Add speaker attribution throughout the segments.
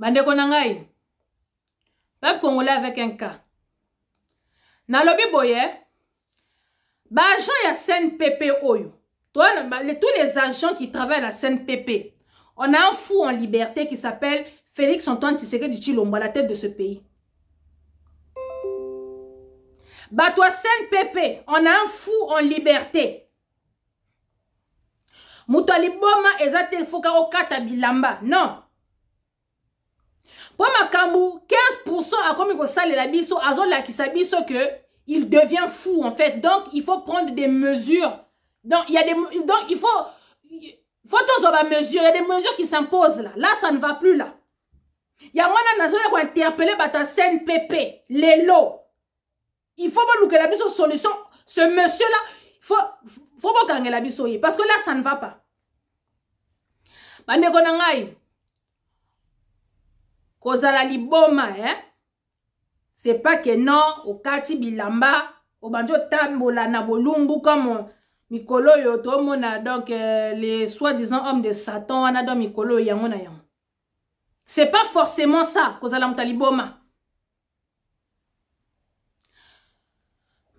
Speaker 1: Bande konangai. Peuple congolais avec un cas. Na lobi boye. Ba agent ya CNPP oyo. Tous les agents qui travaillent à la CNPP. On a un fou en liberté qui s'appelle Félix Antoine Tshisekedi Tshilombo à la tête de ce pays. Bah toi CNPP, on a un fou en liberté. Moutali boma ezate foka okata bilamba. Non. Pour ma kambu, 15% a comme il sale la biso, azol la kisabiso que il devient fou en fait. Donc il faut prendre des mesures. Donc il y a des donc il faut tous mesures, il y a des mesures qui s'imposent là. Là ça ne va plus là. Il y a un national qui a interpellé bata CNPP, les lots. Il faut pas que la biso solution. Ce monsieur là, il faut pas gagner la biso parce que là ça ne va pas. Bande konangai. Kozala liboma, hein? C'est pas que non, au kati bilamba, au banjo tambola na bolumbu comme Mikolo yo to mona donc les soi-disant hommes de Satan, on a dans Mikolo yangona yang. C'est pas forcément ça, kozala mutaliboma.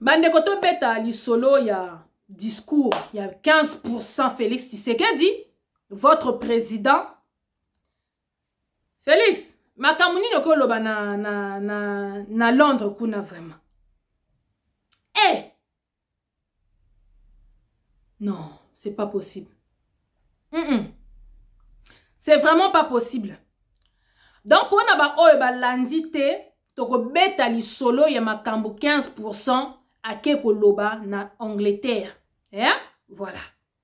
Speaker 1: Bande koto beta li solo ya discours, il y a 15% Félix Tshisekedi, votre président. Félix, makamuni no koloba na Londres kuna vraiment. Eh! Non, c'est pas possible. C'est vraiment pas possible. Donc, pour na ba oyo ba landite, toko beta li solo ya makambo 15% à keko loba na Angleterre. Hein? Voilà.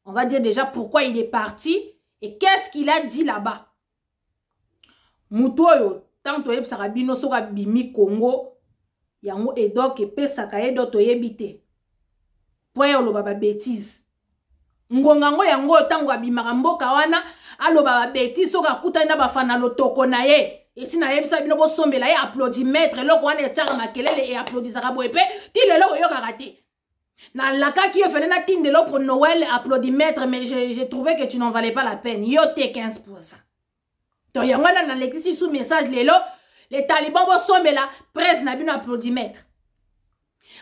Speaker 1: On va dire déjà pourquoi il est parti et qu'est-ce qu'il a dit là-bas. Mutoyo, tant to yeb sarabino soka bimi Congo, yango edok e pesa ka edo to yebite. Poye oloba ba bêtise. Ngongango yango tango abimaka mboka wana aloba ba bêtise soka kutana bafana lotoko na ye. Et si na yebisa bino bo sombela ye applaudimètre loko wana etaka makelele et applaudisaka boepe ti lelo yo karate. Na laka ki yo fene na tindelo pour Noël applaudimètre mais j'ai trouvé que tu n'en valais pas la peine. Yo te 15%. Donc yango na l'exercice sous message lelo les talibans bo sombela presse na bino applaudimètre.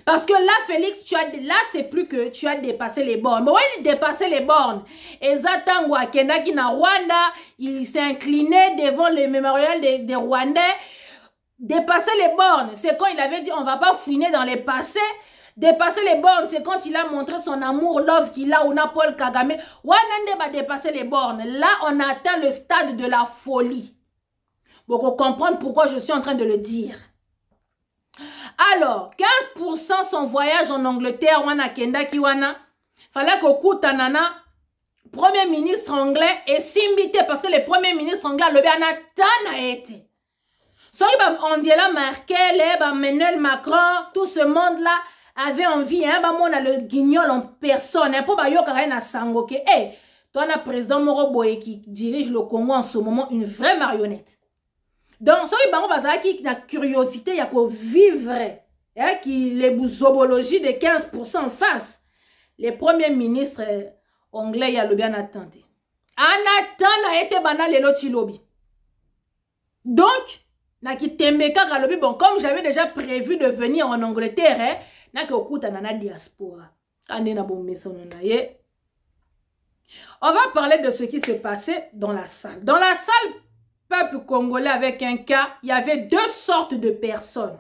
Speaker 1: Parce que là, Félix, là, c'est plus que tu as dépassé les bornes. Mais oui, dépassé les bornes. Et Zatango Akendaki na Rwanda, il s'est incliné devant le mémorial des Rwandais. Dépasser les bornes, c'est quand il avait dit on va pas fouiner dans les passés. Dépasser les bornes, c'est quand il a montré son amour, love qu'il a, ou n'a Paul Kagame. Wanande va dépasser les bornes. Là, on atteint le stade de la folie. Pour comprendre pourquoi je suis en train de le dire. Alors, 15% son voyage en Angleterre, wana kenda kiwana, fallait que Tanana, premier ministre anglais, et s'imiter parce que le premier ministre anglais, le Béanatan a été. So, on dit là, Merkel, Emmanuel Macron, tout ce monde-là avait envie, hein, on a le guignol en personne, hein, pour na sangoke, hey, toi, on a président Moro Boye qui dirige le Congo en ce moment, une vraie marionnette. Donc, si vous avez la curiosité, il y a pour vivre, hein, qui les zoobologies de 15% en face. Les premiers ministres anglais, il y a le bien attendu. En attendant, a été banal les lotis lobby. Donc, bon, comme j'avais déjà prévu de venir en Angleterre, hein, na diaspora. On va parler de ce qui s'est passé dans la salle. Dans la salle, peuple congolais avec un cas, il y avait deux sortes de personnes.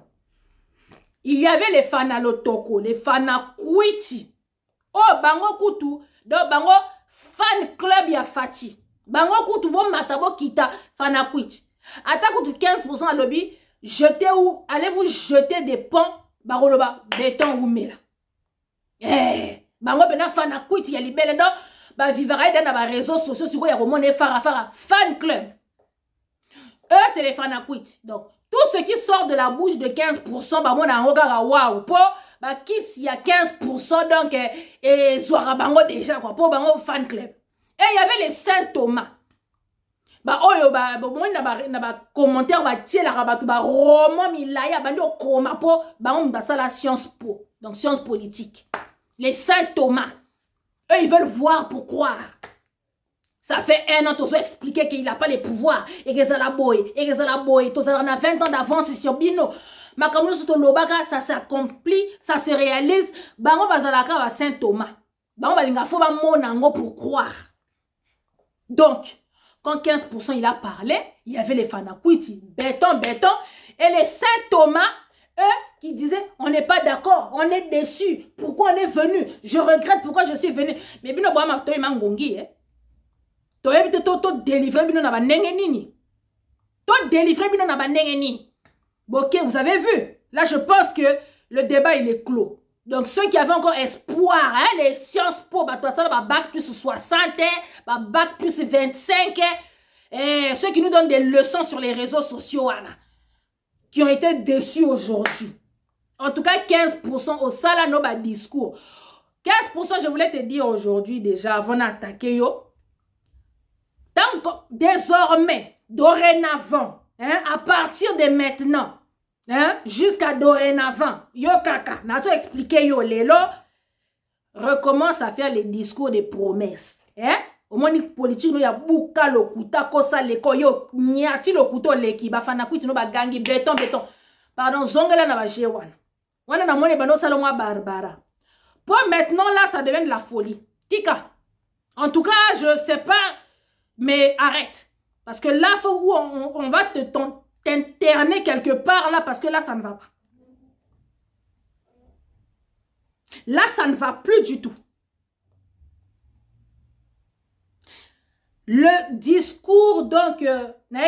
Speaker 1: Il y avait les fanalotoko, les fanakwiti. Oh, bango kutu, donc bango fan club ya fati. Bango kutu bon matabo kita fanakwiti. Attaque kutu 15% à lobby, jetez où, allez-vous jeter des ponts, baroloba, béton ou mela. Eh, bango bena fanakwiti ya libele donc, ba vivara dans ba réseaux sociaux, sur ya romone fara, fan club. Eux, c'est les fanakwiti. Donc, tout ce qui sort de la bouche de 15%, bah, mon angogara, waouh, pour, bah, qui s'il y a 15%, donc, et soira bango déjà, quoi, pour bango fan club. Et il y avait les Saint-Thomas. Bah, oh, bah, bon, n'a ba commentaire, bah, tiens, la rabat, bah, roman, milaya, bah, no, chroma, pour, bah, on a ça la science po. Donc, science politique. Les Saint-Thomas. Eux, ils veulent voir pour croire. Ça fait 1 an, tu as expliqué qu'il n'a pas les pouvoirs. Et que ça la boy, et que ça la boy. Tu as 20 ans d'avance sur Bino. Makamouno sur Lobaka, ça s'accomplit, ça se réalise. Bango bazalaka va Saint Thomas. Bango balinga faut ba monango pour croire. Donc, quand 15% il a parlé, il y avait les Fanakwiti, béton. Et les Saint Thomas, eux, qui disaient, on n'est pas d'accord, on est déçus. Pourquoi on est venu? Je regrette pourquoi je suis venu. Mais bino boa ma toi mangongi, hein. To ebite to délivrer bino na ba ndenge nini. To délivrer bino na ba ndenge nini. Bon, ok, vous avez vu. Là, je pense que le débat, il est clos. Donc, ceux qui avaient encore espoir, hein, les sciences po, bah, toi, ça, bah, bac plus 60, bah, bac plus 25, et ceux qui nous donnent des leçons sur les réseaux sociaux, là, qui ont été déçus aujourd'hui. En tout cas, 15% au salano, bah, discours. 15%, je voulais te dire aujourd'hui, déjà, avant d'attaquer, yo. Donc, désormais, dorénavant, hein, à partir de maintenant, hein, jusqu'à dorénavant, yo kaka, nazo expliqué yo lelo, recommence à faire les discours de promesses. Hein? Au moins, les politiques, il y a beaucoup de lokuta, kosa leko, yo, nyati lokuto leki, bafana kuiti no bagangi, béton. Pardon, zongela na baje wana. Wana na mone bano salomwa barbara. Pour maintenant, là, ça devient de la folie. Tika. En tout cas, je sais pas, mais arrête. Parce que là, faut où on va t'interner quelque part là, parce que là, ça ne va pas. Là, ça ne va plus du tout. Le discours, donc, na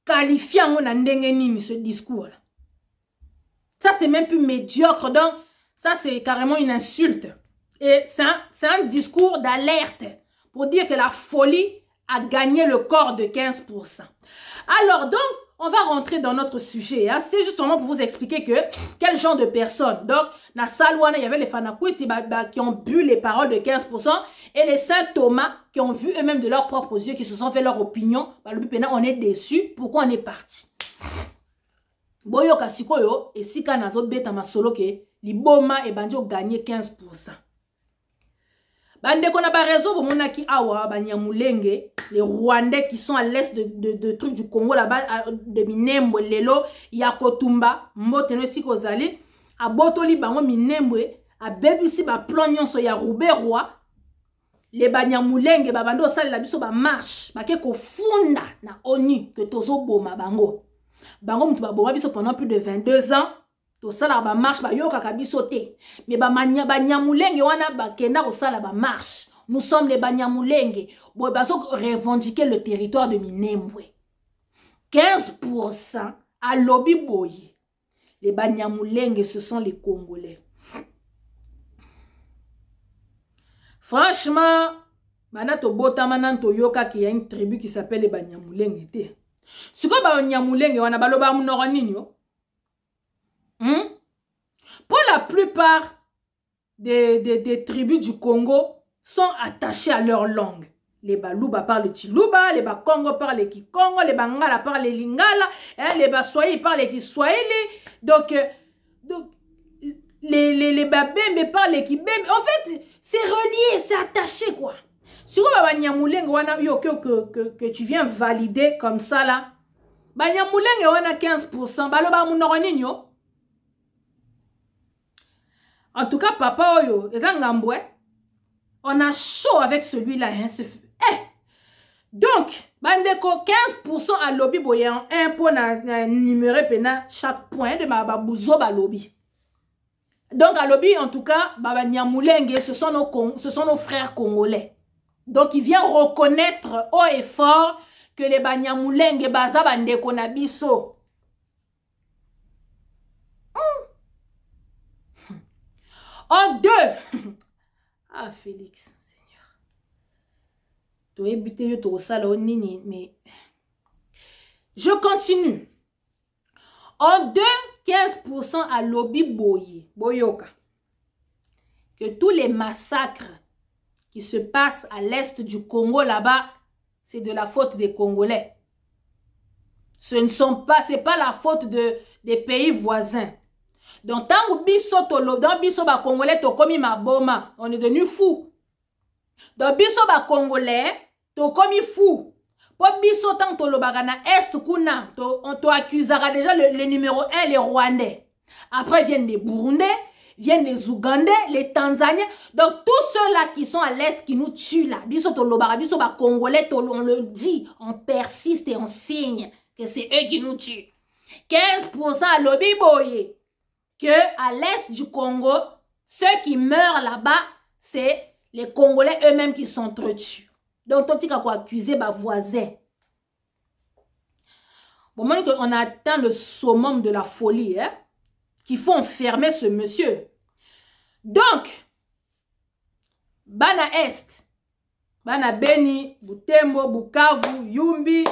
Speaker 1: qualifié en ce discours-là. Ça, c'est même plus médiocre. Donc, ça, c'est carrément une insulte. Et c'est un discours d'alerte pour dire que la folie a gagné le corps de 15%. Alors, donc, on va rentrer dans notre sujet. Hein. C'est justement pour vous expliquer que quel genre de personnes. Donc, dans la salle, il y avait les Fanakwiti qui ont bu les paroles de 15% et les Saint Thomas qui ont vu eux-mêmes de leurs propres yeux, qui se sont fait leur opinion. On est déçus. Pourquoi on est parti? Boyo kasikoyo et si kanazo beta masolo ke liboma et banjo gagné 15%. Bande qu'on a pas raison pour mon aki awa Banyamulenge, les Rwandais qui sont à l'est de trucs du Congo là-bas, de Minembwe, Lelo, Yakotumba, Mboteno si kozali, a Botoli bango Minembwe, a Bebisi ba plan nyonso ya Rouberoi, les Banyamulenge babando sali la biso ba marche, ba ke ko funda na ONU que tozo boma bango. Bango mutu ba boma biso pendant plus de 22 ans. To sala ba marche ba yoka kabiso te. Mais ba Banyamulenge wana ba kenda ko sala ba marche. Nous sommes les Banyamulenge. Bon ba so revendiquer le territoire de Minembwe. 15% à lobby boy. Les Banyamulenge ce sont les Congolais. Franchement, banato botama nanto yoka ki y a une tribu qui s'appelle les Banyamulenge te. Siko ba Banyamulenge wana baloba munora nini yo? Pour la plupart des tribus du Congo sont attachés à leur langue. Les Baluba parlent le Chiluba, les Bakongo parlent le Kikongo, les Bangala parlent le Lingala, hein, les Baswahili parlent le Kiswahili, donc les Babembe parlent le Kibembe. En fait, c'est relié, c'est attaché quoi. Si vous avez que tu viens valider comme ça là, Banyamulenge wana 15%, baloba munoronino. En tout cas, papa oyo, on a chaud avec celui-là. Hein, donc, bandeko 15% à lobby boyan, 1 pour numérer chaque point de ma babouzo ba lobby. Donc, à lobby, en tout cas, Baba Nyamulenge, ce sont nos frères congolais. Donc, il vient reconnaître haut et fort que les Banyamulenge baza bandeko na biso. En 2. Ah, Félix, Seigneur. Tu as évité de salon nini, mais. Je continue. En 2, 15% à lobby boyoka. Que tous les massacres qui se passent à l'est du Congo là-bas, c'est de la faute des Congolais. C'est pas la faute des pays voisins. Donc, tant que biso ba Congolais to komi ma boma, on est devenu fou. Donc biso ba congolais to komi fou. Po biso tant to lobaka na est kuna on to accusera déjà le numéro 1 les Rwandais. Après viennent les Burundais, viennent les Ougandais, les Tanzaniens. Donc tous ceux-là qui sont à l'est qui nous tuent là. Biso to lobaka, biso ba congolais to on le dit, on persiste et on signe que c'est eux qui nous tuent. 15% à lobby boye que à l'est du Congo, ceux qui meurent là-bas, c'est les Congolais eux-mêmes qui s'entretuent. Donc, toi, tu as quoi accuser ma voisin. Bon, moment qu'on a atteint le summum de la folie, hein, qu'il faut enfermer ce monsieur. Donc, Bana Est, Bana Beni, Butembo, Bukavu, Yumbi,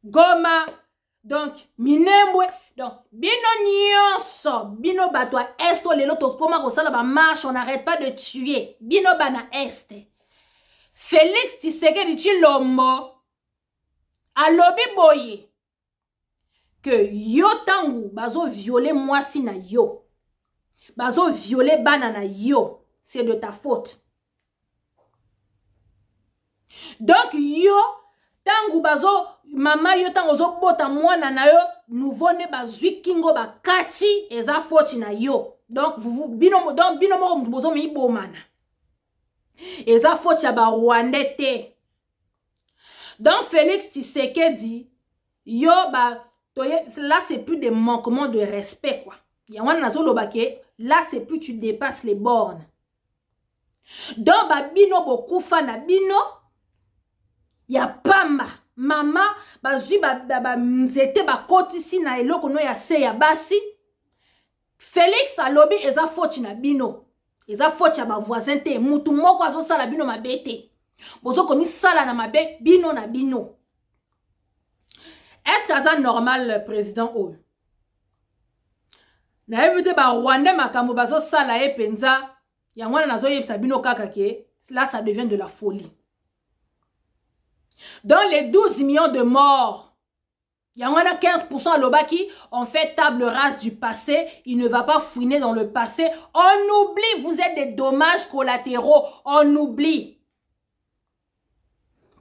Speaker 1: Goma, donc, Minembwe, donc, bino nyonso, bino batwa Est, les loto, comment on la marche, on n'arrête pas de tuer. Bino Bana Est. Félix Tshisekedi Tshilombo, alobi boye, que yo tangu, bazo violer moi si na yo, bazo violer bana na yo, c'est de ta faute. Donc, yo, tangu bazo, mama yo tango zo bota mwana na yo, nouveau ne bazui kingo ba kati eza foti na yo. Donc bino mo bozo mi bomana. Eza foti ya ba Rwandais te. Donc Félix Tshisekedi yo ba toye, là c'est plus des manquements de respect quoi. Ya wana nazo lobake, là c'est plus tu dépasses les bornes. Donc ba bino bokufa na bino ya pamba. Mama, bazui mzete kotisi na eloko no ya se ya basi. Félix alobi eza foti na bino. Eza foti ya ba voisin te. Mutu moko azo sala bino mabete. Bozo koni sala na mabe bino na bino. Est-ce que c'est normal le président oyo? Na ebite ba Rwanda makambo bazo sala e penza. Yangwana nazo yebisa bino kaka ke. Là ça devient de la folie. Dans les 12 millions de morts, il y en a 15% à l'Obaki, on fait table rase du passé, il ne va pas fouiner dans le passé. On oublie, vous êtes des dommages collatéraux, on oublie.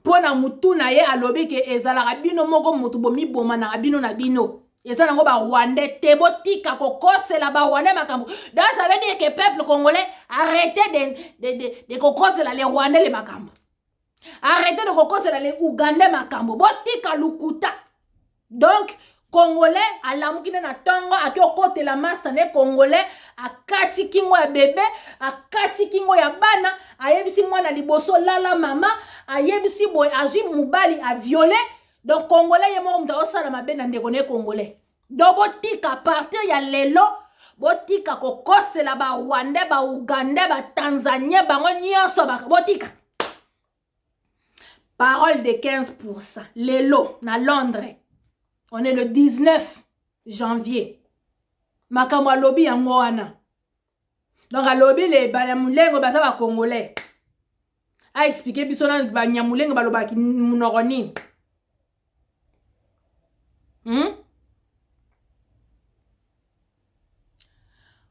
Speaker 1: Pona mutu na ye alobi ke ezala rabino moko mutu bomi boma na rabino na bino. Ezala ngo ba Rwandais te botika kokose la ba Rwandais makambo. Donc ça veut dire que le peuple congolais arrêtez de kokose la les Rwandais les makambo. Arrêtez de kokose les Ougandais makambo. Botika lukuta. Donc, Congolais, à la moukine na tongo, à qui okote la mastane Congolais, à kati kingo ya bébé, à kati kingo ya bana, à yebisi mwana liboso lala mama, à yebisi boy, à zui moubali, à violer. Donc, Congolais, yemo mta osala mabe na ndekone Congolais. Donc, botika, à partir ya lelo, botika kokose la ba Rwandais, ba Ougandais, ba Tanzaniens, ba nyonso ba botika. Parole de 15%. Lelo, na Londres. On est le 19 janvier. Makambo alobi yango wana. Donc alobi les banyamulengo basa ba Congolais. A expliqué biso na banyamulengo baloba ki munokoni.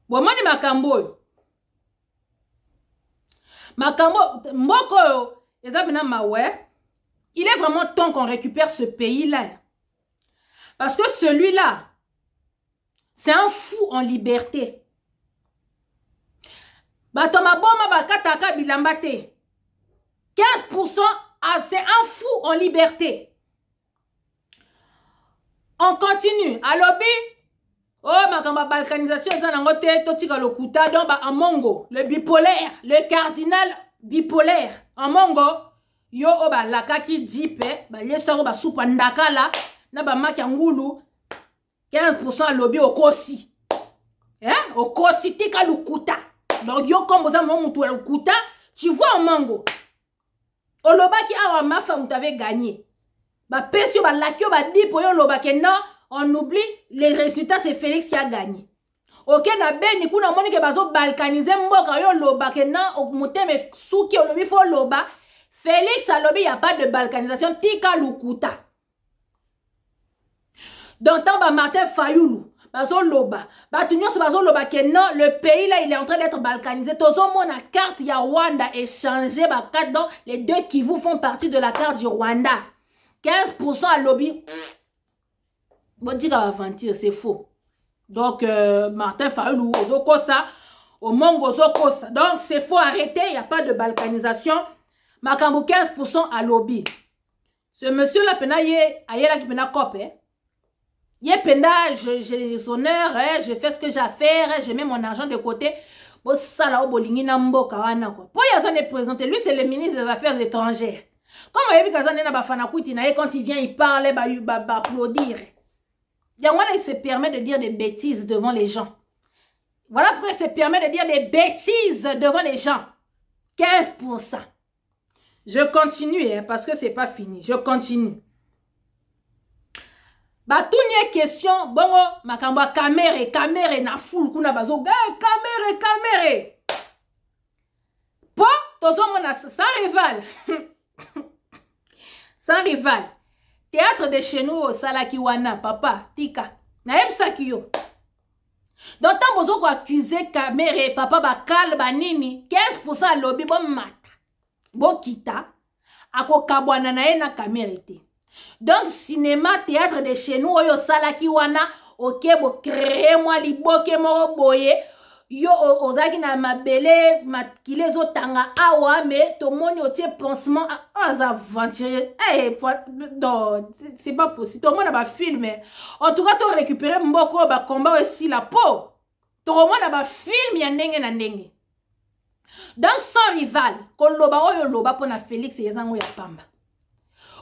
Speaker 1: Bomoni makambo. Makambo mboko ezabina mawe. Il est vraiment temps qu'on récupère ce pays-là. Parce que celui-là, c'est un fou en liberté. Batoma boma bakataka bilambate. 15%, c'est un fou en liberté. On continue. Alobi, oh, makamba balkanisation, ça n'a pas été totika lokuta, donc en Mongo, le bipolaire, le cardinal bipolaire. En Mongo, yo oba lakaki dipe, ba yeso ba supandaka la. Na ba maki ngulu 15% lobby okosi. Hein? Okosi tika lukuta. Donc yo comme ça mon mutu lukuta, tu vois en mango. Olobaki awa mafa mutave gagné. Ba pesio ba lakio ba di po yo lobaki non, on oublie les résultats c'est Félix qui a gagné. OK na beni kuna moni ke bazo balkaniser mboka yo lobaki non muteme suki olobi fo loba. Félix alobi y a pas de balkanisation tika lukuta. Donc, tant Martin Fayoulou, bazo loba batu nyonso bazo loba que non le pays là il est en train d'être balkanisé tozo mona carte ya Rwanda échangé ba carte donc les deux Kivu font partie de la carte du Rwanda 15% à lobby bon dit va mentir c'est faux donc Martin Fayulu ozoko ça au Mongo ozoko ça donc c'est faux arrêtez il y a pas de balkanisation makambo 15% à lobby ce monsieur là pena ye ayela ki pena copé Yé penda, j'ai les honneurs, je fais ce que j'ai à faire, je mets mon argent de côté. Bon, ça là, au bolingi na mboka wana quoi. Pour Yazan est présenté, lui c'est le ministre des Affaires étrangères. Comme on a vu Kazan na bafana kuti na quand il vient, il parle, bah applaudir. Yangwana il se permet de dire des bêtises devant les gens. Voilà pourquoi il se permet de dire des bêtises devant les gens. 15%. Je continue hein, parce que c'est pas fini. Je continue. Bah tout n'y question bongo makamba caméra na foule kuna bazo caméra po tozo mona sans rival sans rival théâtre de chez nous au salaki wana papa tika na ebsaki yo donc tant bozo ko accuser caméra papa bakal banini 15% lobby bon mata bon kita ako kabwana na ena caméra te. Donc cinéma théâtre de chez nous oyo salaki wana ok bo créer moi liboke moko boye yo ozaki na mabele makile zo tanga awa mais to moni otie pansement aux aventuriers non c'est pas possible to mona ba film en tout cas to récupérer mboko ba combat aussi la peau to mona ba film ya ndenge na ndenge donc sans rival koloba oyo loba pona Félix yezango ya pamba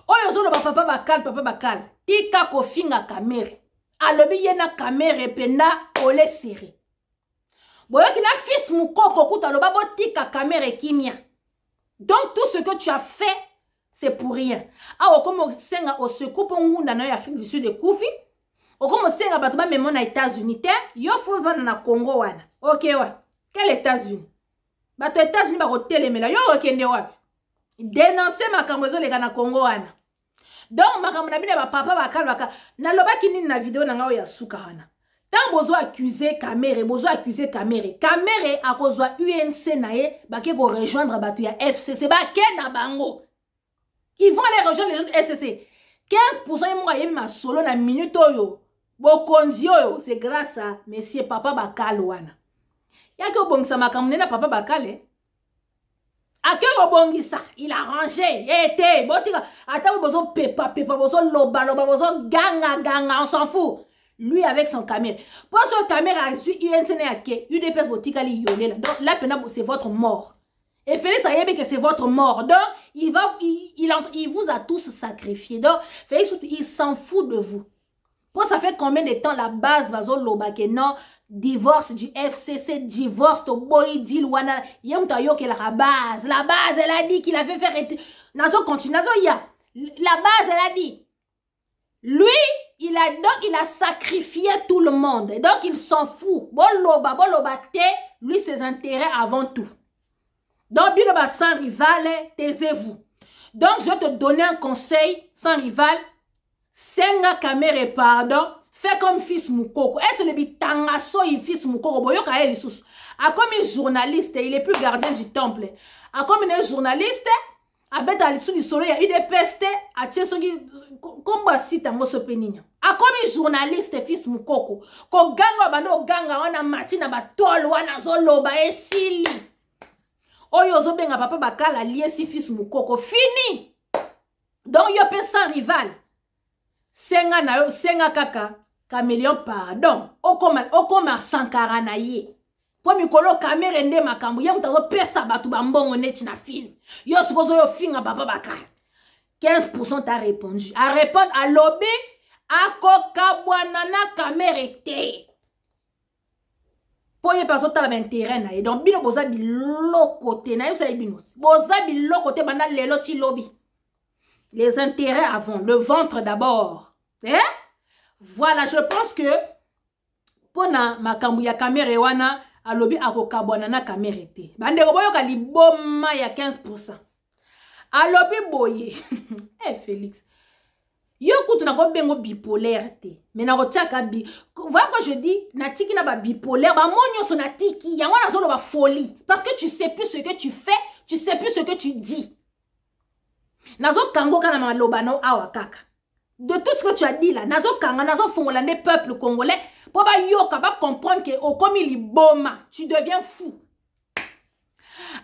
Speaker 1: oyo zolo papa bakal tika kofinga kamere alobi yena kamere penda ole seri boyo kina fils mukoko kuta loba bo tika kamere kimia donc tout ce que tu as fait c'est pour rien awo comme senga au secours pour ngunda na Afrique du Sud de Koufi o comme senga bato ba memo na États-Unis te yo faut vendre na Congo wana OK ouais quel États-Unis bato États-Unis ba ko telemela yo okende wapi dénoncer makambo zo leka na Congo wana. Donc makambo na bine ba papa bakal na loba kini na vidéo na ngao ya suka wana. Tant bozo accuser caméra a kozwa UNC na ye bake ko rejoindre batu ya FCC ba ke na bango. Ils vont aller rejoindre les autres FCC. 15% yemo yebi ma solo na minute oyo. Bokonzi oyo c'est grâce à monsieur papa bakal wana. Yaki obongisa makambo na papa bakale. Akero bongisa, il a rangé, été, botika, attends, bozo pepa, bozo loba, bozo ganga, on s'en fout. Lui avec son caméra. Pour son caméra, a su UNCN ake, UDPS botika li yolé là. Donc là, c'est votre mort. Et Félix a yébé que c'est votre mort. Donc, il vous a tous sacrifié. Donc, Félix, il s'en fout de vous. Pour ça fait combien de temps la base va zo loba que non, divorce du FCC, divorce to boy deal wana yem ta yo que la base elle a dit qu'il avait fait nazo continue nazo ya la base elle a dit lui il a sacrifié tout le monde donc il s'en fout boloba te lui ses intérêts avant tout donc binoba sans rival taisez-vous donc je vais te donner un conseil sans rival senga caméra pardon. Fait comme fils Moukoko. Est-ce le bitanga so il fils Moukoko? Boyo ka eli sous. A comme un journaliste, il est plus gardien du temple. A comme un journaliste, a bête à l'issue du soleil, il est pesté, a tchesogi, comme site à moso peninho. A comme un journaliste, fils Moukoko. Ko ganga bano ganga, wana matina ba tol, wana zolo ba esili. Oyo zo benga papa bakala lié si fils Moukoko. Fini! Donc yo pe sans rival. Senga na yo, senga kaka. Caméléon pardon okoma sankara na ye po mikolo caméra nde makambo ye mutazo pesa batu bambongo neti na film yo supposo yo finga papa bakala 15% t'a répondu à répondre à lobby akokabwana na caméra te po ye paso tala intérêt na ye donc bino boza biloko te na ye bino boza biloko te banda lelo ti lobby les intérêts avant le ventre d'abord Voilà, je pense que pour makambu ya caméra wana alobi akokabwana na caméra te. Bande boyo ka liboma ya 15%. Alobi boye. Félix. Yo kutu na ko bengo bipolaire te. Mais na ko tiaka bi. Voilà quand je dis natiki na ba bipolaire, ba monyo so natiki, yango na zo ba folie parce que tu sais plus ce que tu fais, tu sais plus ce que tu dis. Nazo kango kana maloba no awa kaka. De tout ce que tu as dit là, nazo kanga nazo fongola des peuples congolais pour ba yoka ba comprendre que au comme il boma, tu deviens fou.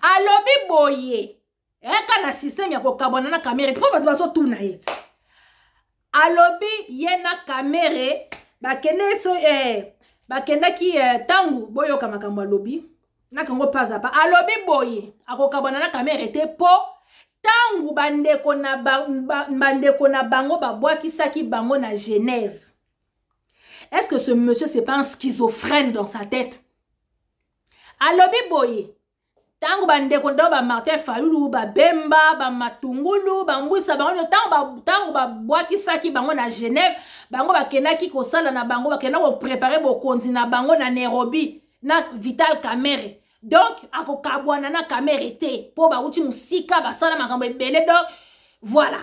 Speaker 1: Alobi boye. Kana système ya ko kabona na caméra, pour ba zo tourna yeti. Alobi yena kamere bakende so bakenda ki tangu boyo kama kamba lobi na kango paza pa alobi boye akokabana na kamere te po tangu bandeko na bango babwakisaki bango na Genève. Est-ce que ce monsieur c'est pas un schizophrène dans sa tête? Alobi boye tangu bandeko ndo ba Martin Fayulu ba Bemba ba Matungulu ba Mbwisa bango tangu ba bwakisaki bango na Genève bango bakendaki kosala na bango bakenda ko préparer bokonzi na bango na Nairobi na Vital Kamerhe. Donc akokabwana na Kamerhe te po ba uti musika basala makambo ebele. Donc voilà,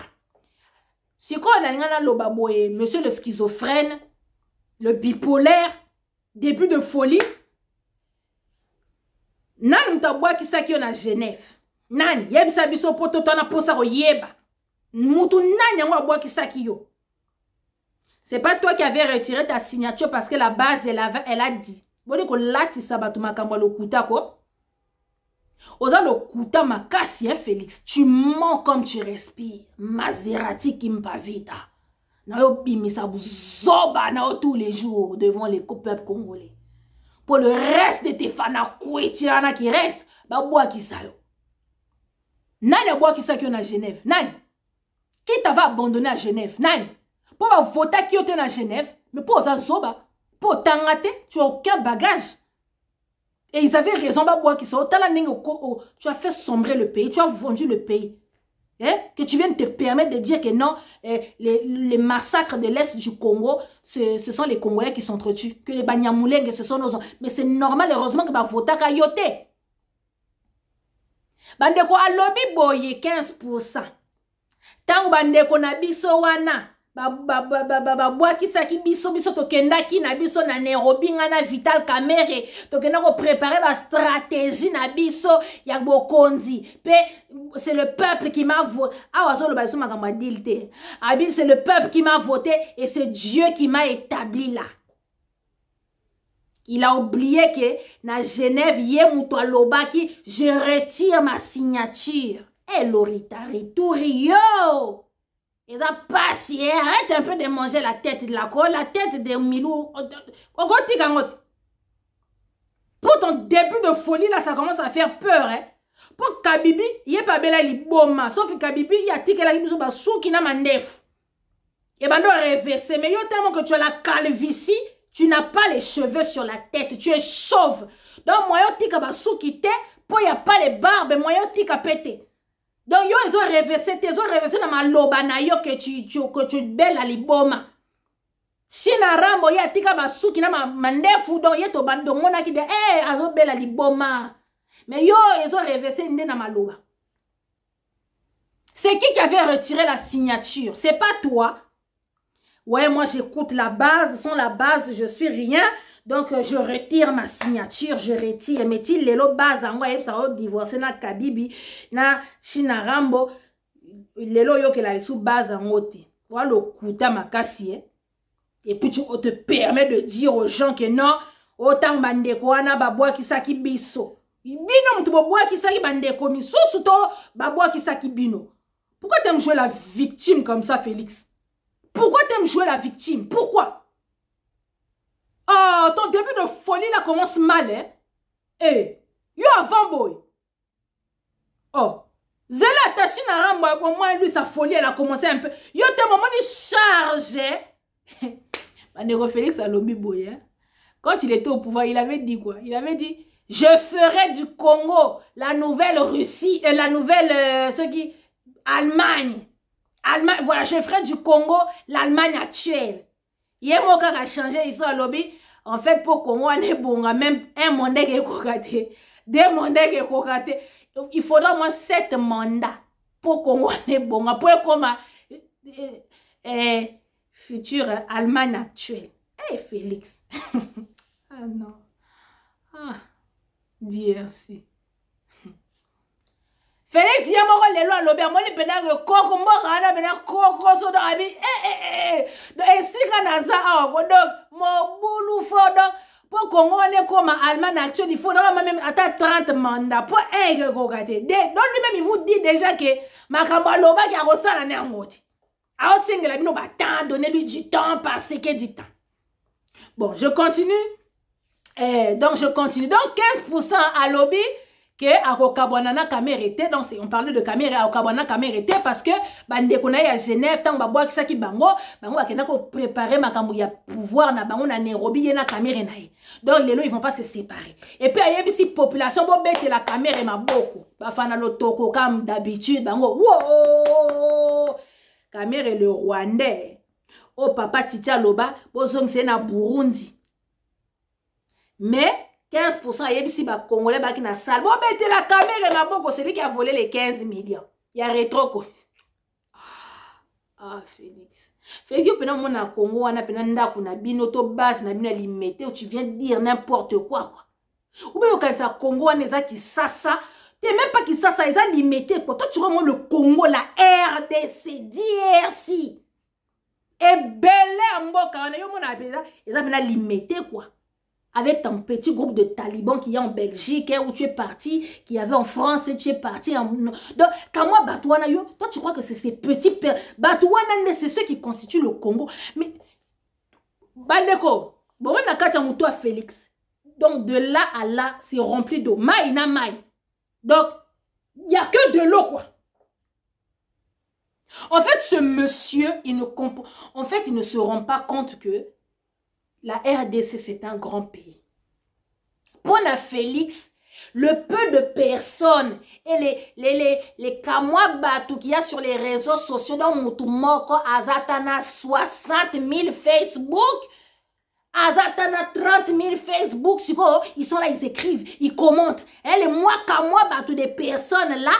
Speaker 1: siko na ngana loba boye monsieur le schizophrène, le bipolaire, début de folie. Nani mtabwa kisaki yo na Genève? Nani? Yebisa biso poto tona posa ko yeba. Mutu nani yango abwa kisaki yo? C'est pas toi qui avais retiré ta signature parce que la base elle a dit. Boni ko lati sabatu makambo lokuta ko. Oza lokuta makasi hein Félix. Tu mens comme tu respires. Maserati Kimpavita. Na yo bimisa buzoba na yo tous les jours devant les peuples congolais. Pour le reste de tes fans qui reste, bah bois qui ça yo. Nani bois qui ça qui à Genève? Nani? Qui t'avait abandonné à Genève? Nani? Pour voter qui était à Genève, mais pour ça zoba, pour t'engater, tu as aucun bagage. Et ils avaient raison, bah bois qui ça. Tu as fait sombrer le pays, tu as vendu le pays. Que tu viennes te permettre de dire que non, les massacres de l'Est du Congo, ce sont les Congolais qui s'entretuent. Que les Banyamulenge, ce sont nos... Mais c'est normal, heureusement que Bavota Kayote. Bandeko alobi boye 15%. Tangu bandeko na biso wana, babwakisaki biso tokendaki na biso na Nairobi na Vital Kamerhe tokenda ko préparer la stratégie na biso ya bokonzi pe c'est le peuple qui m'a voté. C'est le peuple qui m'a voté et c'est Dieu qui m'a établi là. Il a oublié que na Genève yemuto alobaki je retire ma signature. Eh loritari tourio. Ils ont passé, arrête un peu de manger la tête de la tête de Milou. Pour ton début de folie, là, ça commence à faire peur, hein. Pour Kabibi, il n'y a pas belle liboma. Sauf que Kabibi, il y a tique la liboma sous qui n'a mandef. Et ben, non, reverser. Mais yo, tellement que tu as la calvitie, tu n'as pas les cheveux sur la tête. Tu es chauve. Donc, moi, yo, tique à sous qui t'es, pour il n'y a pas les barbes, moi, yo, tique à péter. Donc, yo, ils ont reversé dans ma loba na yo que tu belle à liboma. China rambo, ya tika basu ki na mandefu, donc ye to bando mona ki de, azo belle à liboma. Mais yo, ils ont reversé dans ma loba. C'est qui avait retiré la signature? C'est pas toi. Ouais, moi, j'écoute la base, sans la base, je suis rien. Donc, je retire ma signature, je retire. Mais il est là, base, en vrai, ça va divorcer na Kabibi, na China Rambo, il est là, yo, que la sous base en haute. Voilà le kuta makasi, et puis tu te permets de dire aux gens que non, autant bandeko ana babwa kisaki biso. Bino mtu babwa kisaki bandeko misusu to babwa kisaki bino. Pourquoi t'aimes jouer la victime comme ça, Félix? Pourquoi t'aimes jouer la victime? Pourquoi? Oh, ton début de folie là commence mal, hein? Yo avant boy. Oh, Zela Tachina Rambo, pour moi, lui, sa folie, elle a commencé un peu. Yo, t'es moment de charger. Bandeko Félix a lobby boy, hein? Quand il était au pouvoir, il avait dit quoi? Il avait dit, je ferai du Congo la nouvelle Russie, la nouvelle, Allemagne. Voilà, je ferai du Congo l'Allemagne actuelle. Il a changé l'histoire lobby. En fait, pour Congo, on est bon, même un mandat qui est cocaté, deux mandats qui est cocaté. Il faudra au moins 7 mandats pour Congo, on est bon. Après, comme future Allemagne actuelle. Félix. Ah non. Ah, DRC. Félix yamoko lelo alobi amoni pena ke koko mboka ana pena koko so donc abi donc esika naza awa donc mobulu fo donc pour Congo on comme Allemagne actuelle il faudra même attendre 30 mandats pour un que kokate donc lui-même il vous dit déjà que makambo aloba ki akosala ne ngote aosengela bino ba temps donner lui du temps parce que du temps. Bon, je continue. Donc je continue. Donc 15% à lobby que Akokabwanana Kamérete, donc on parlait de Kamérete, Akokabwanana Kamérete parce que bandekona ya Genève tant babwa kisaki bango bakena ko préparer makambo ya pouvoir na bango na Nairobi yena Kamérete nae. Donc les lots ils vont pas se séparer. Et puis ayebi si population bo bete la Kamérete maboko bafana lotoko comme d'habitude bango wo Kamérete le Rwandais. Oh papa Titia Loba bozong c'est na Burundi. Mais 15% yebisi ba Congolais ba ki na salle. Bon bete la caméra na boko celui qui a volé les 15 millions. Il y a rétro ko. Ah Félix. Félix yo pena mona Congo wana pena ndako na bino to base na bino limité où tu viens de dire n'importe quoi. Ou bien quand ça Congo wana eza ki sasa, t'es même pas ki sasa eza limité quoi. Toi tu vois le Congo la RDC DRC. Et belé mboka wana yo mona pena eza pena limité quoi. Avec ton petit groupe de talibans qui est en Belgique, où tu es parti, qui y avait en France, et tu es parti en... Donc, quand moi, Batouana, toi, tu crois que c'est ces petits... Batouana, c'est ceux qui constituent le Congo. Mais... Bandeko, bon, on a Kachamoutoua Félix. Donc, de là à là, c'est rempli d'eau. Maï na maï. Donc, il n'y a que de l'eau, quoi. En fait, ce monsieur, il ne se rend pas compte que la RDC, c'est un grand pays. Pour la Félix, le peu de personnes et les Kamwabatu qu'il y a sur les réseaux sociaux dans Moutoumoko, Azatana 60 000 Facebook, Azatana 30 000 Facebook, ils sont là, ils écrivent, ils commentent. Et les moi Kamwabatu des personnes là,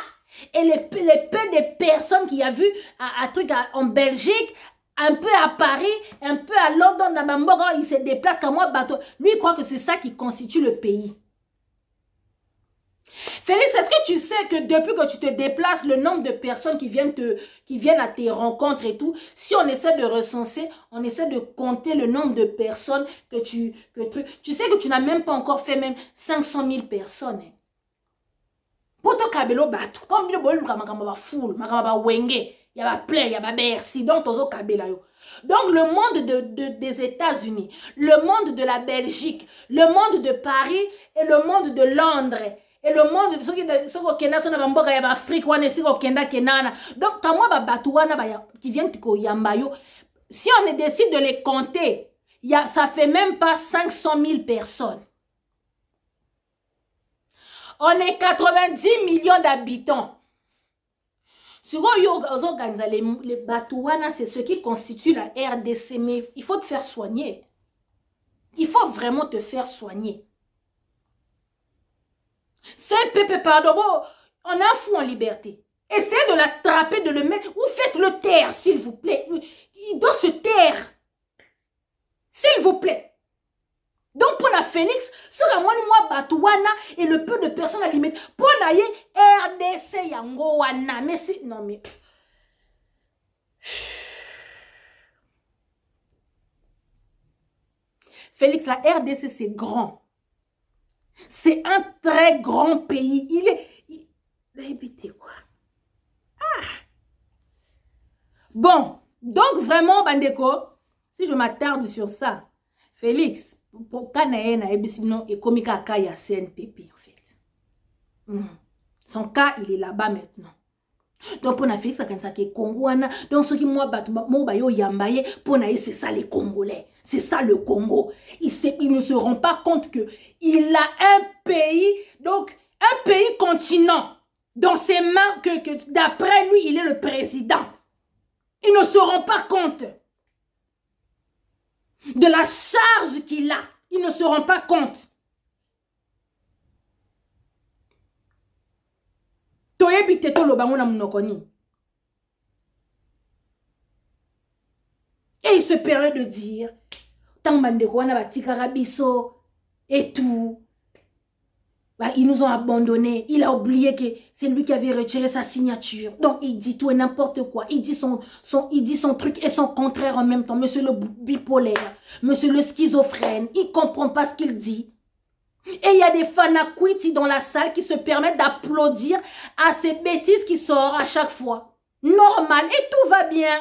Speaker 1: et les peu de personnes qui a vu un truc en Belgique, un peu à Paris, un peu à Londres, dans Bambogo, il se déplace comme moi, bateau. Lui, il croit que c'est ça qui constitue le pays. Félix, est-ce que tu sais que depuis que tu te déplaces, le nombre de personnes qui viennent à tes rencontres et tout, si on essaie de recenser, on essaie de compter le nombre de personnes que tu sais que tu n'as même pas encore fait même 500 000 personnes. Hein. Pour te cabelo bateau, comme il y a foule, wenge. Il y a plein, il y a Bercy, donc tozo kabela yo. Donc le monde des États-Unis, le monde de la Belgique, le monde de Paris et le monde de Londres et le monde de ceux qui sont dans l'Afrique, ceux qui donc quand moi qui viennent yamba yo, si on décide de les compter, ça fait même pas 500 000 personnes. On est 90 millions d'habitants. Souvent, les Batouana, c'est ce qui constitue la RDC, mais il faut te faire soigner. Il faut vraiment te faire soigner. C'est Pépé pardon, on a un fou en liberté. Essayez de l'attraper, de le mettre, ou faites-le taire, s'il vous plaît. Il doit se taire. S'il vous plaît. Donc, pour la Félix, sur la moi Batouana et le peu de personnes à limite, pour la RDC yango wana, mais si, non mais. Félix, la RDC c'est grand. C'est un très grand pays. Il est habité quoi. Ah. Bon, donc vraiment, Bandeko, si je m'attarde sur ça, Félix, pour Kanaena et comme Kaka ya CNPP en fait. Son cas il est là-bas maintenant. Donc pour na Félix ça qui Congo donc ce qui moi bayo yambaye pour na c'est ça les Congolais. C'est ça le Congo. Il ne se rend pas compte que il a un pays, donc un pays continent dans ses mains que d'après lui il est le président. Il ne se rend pas compte de la charge qu'il a. Il ne se rend pas compte. se permet de dire, tant Mandeko na batika rabiso et tout. Bah, ils nous ont abandonnés. Il a oublié que c'est lui qui avait retiré sa signature. Donc, il dit tout et n'importe quoi. Il dit son truc et son contraire en même temps. Monsieur le bipolaire, monsieur le schizophrène, il comprend pas ce qu'il dit. Et il y a des fanakwiti dans la salle qui se permettent d'applaudir à ces bêtises qui sortent à chaque fois. Normal. Et tout va bien.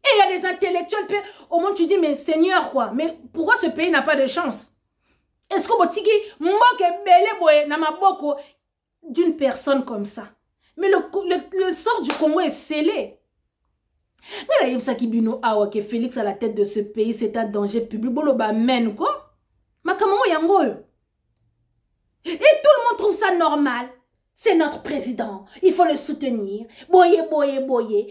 Speaker 1: Et il y a des intellectuels. Au moins, tu dis, mais Seigneur, quoi. Mais pourquoi ce pays n'a pas de chance? Est-ce que Botiki moque belé boye na maboko d'une personne comme ça? Mais le sort du Congo est scellé. Mais là, il y a ça qui bino awa que Félix à la tête de ce pays, c'est un danger public. Bolo ba men quoi? Makamamo yango. Et tout le monde trouve ça normal. C'est notre président. Il faut le soutenir. Boye, boye, boye.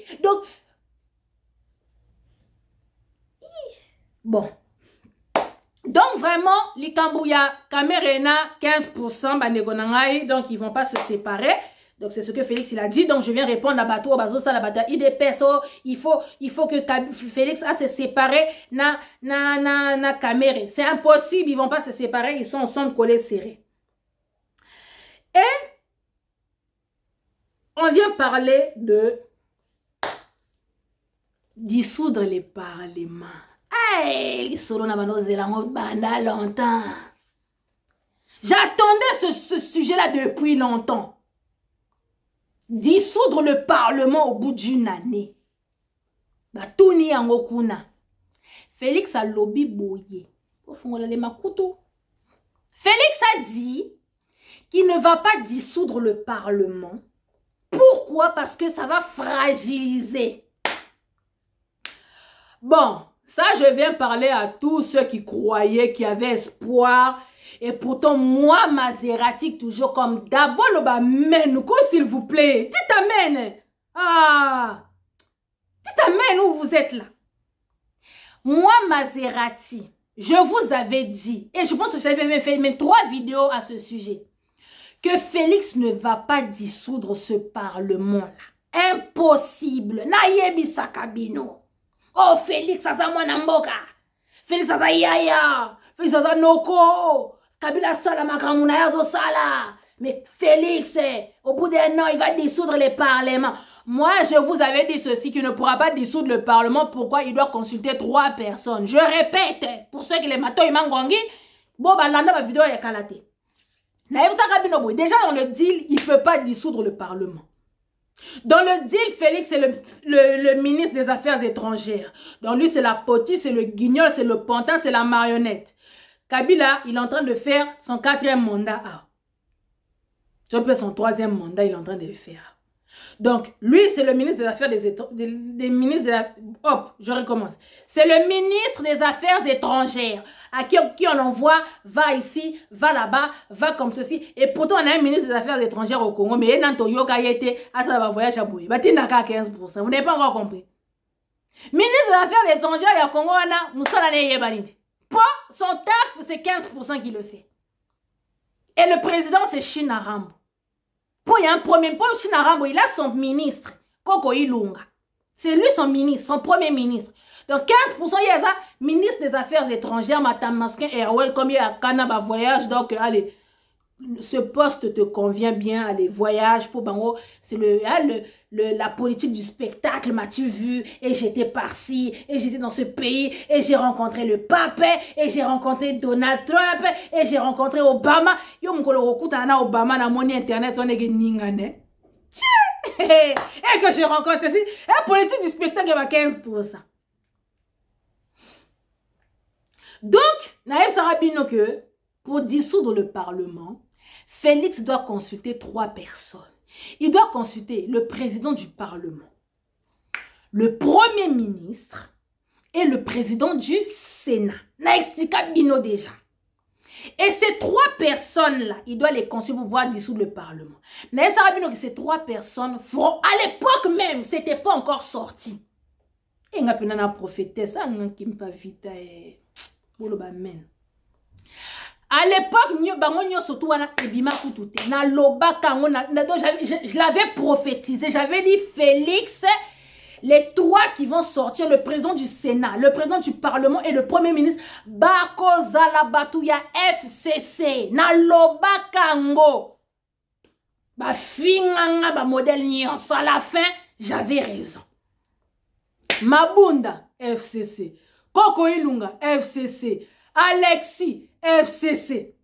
Speaker 1: Bon. Donc vraiment, l'Ikambouya, Camerena, 15%, Banegonangaï, donc ils vont pas se séparer. Donc c'est ce que Félix il a dit. Donc je viens répondre à Bato, Bazo, Salabata, IDPS, il faut que Félix a se séparé na Caméré. C'est impossible, ils vont pas se séparer, ils sont ensemble collés serrés. Et on vient parler de dissoudre les parlements. Hey, longtemps. J'attendais ce sujet-là depuis longtemps. Dissoudre le Parlement au bout d'une année. Félix a lobby boyé. Félix a dit qu'il ne va pas dissoudre le Parlement. Pourquoi? Parce que ça va fragiliser. Bon. Ça, je viens parler à tous ceux qui croyaient, qui avaient espoir. Et pourtant, moi, Maserati, toujours comme d'abord, le bamen, s'il vous plaît. Dites amen. Ah. Dites amen où vous êtes là. Moi, Maserati, je vous avais dit, et je pense que j'avais même fait même 3 vidéos à ce sujet, que Félix ne va pas dissoudre ce Parlement-là. Impossible. Nayebi Sakabino. Oh, Félix, ça m'a namboka. Félix, ça yaya. Félix, ça noko. Kabila sala makamuna yazo sala. Mais Félix, au bout d'un an, il va dissoudre les parlements. Moi, je vous avais dit ceci, qu'il ne pourra pas dissoudre le Parlement. Pourquoi? Il doit consulter 3 personnes. Je répète, pour ceux qui les mato, ils mangongi. Bon, bah, l'anda, ma vidéo, il y a kalaté. Déjà, dans le deal, il ne peut pas dissoudre le Parlement. Dans le deal, Félix, c'est le ministre des Affaires étrangères. Donc lui, c'est la potiche, c'est le guignol, c'est le pantin, c'est la marionnette. Kabila, il est en train de faire son 4e mandat. Son 3e mandat, il est en train de le faire. Donc, lui, c'est le ministre des Affaires Hop, je recommence. C'est le ministre des Affaires étrangères. À qui on envoie, va ici, va là-bas, va comme ceci. Et pourtant, on a un ministre des Affaires étrangères au Congo. Mais il y a un voyage à Bouy. Il y a 15%. Vous n'avez pas encore compris. Ministre des Affaires étrangères au Congo, nous sommes pour son taf, c'est 15% qui le fait. Et le président, c'est Chinarambo. Pour il y a un premier point, Chinarambo, il a son ministre, Koko Ilunga. C'est lui son ministre, son premier ministre. Donc 15%, il y a ça, ministre des Affaires étrangères, Matam Maskin Airway, comme il y a Kanaba Voyage. Donc, allez, ce poste te convient bien, allez, voyage pour Bango. C'est la politique du spectacle, m'as-tu vu? Et j'étais par-ci, et j'étais dans ce pays, et j'ai rencontré le pape, et j'ai rencontré Donald Trump, et j'ai rencontré Obama. Yo m'kolo rokuta Obama na moni internet, on est ningane. Et que je rencontre ceci, la politique du spectacle, il y a 15%. Donc, Naïm Sarabino que, pour dissoudre le Parlement, Félix doit consulter 3 personnes. Il doit consulter le président du Parlement, le premier ministre et le président du Sénat. N'a expliqué Bino déjà. Et ces 3 personnes-là, il doit les consulter pour pouvoir dissoudre le Parlement. N'a Sarabino que ces 3 personnes feront, à l'époque même, c'était pas encore sorti. Et n'a pas prophétesse, ça n'a pas vite. À l'époque, je l'avais prophétisé. J'avais dit Félix, Les trois qui vont sortir, le président du Sénat, le président du Parlement et le Premier ministre, Bakozala Batouya FCC, Naloba Kango. Ba finganga ba modèle nyonso. À la fin, j'avais raison. Mabunda, FCC. Koko Ilunga, FCC. Alexis, FCC.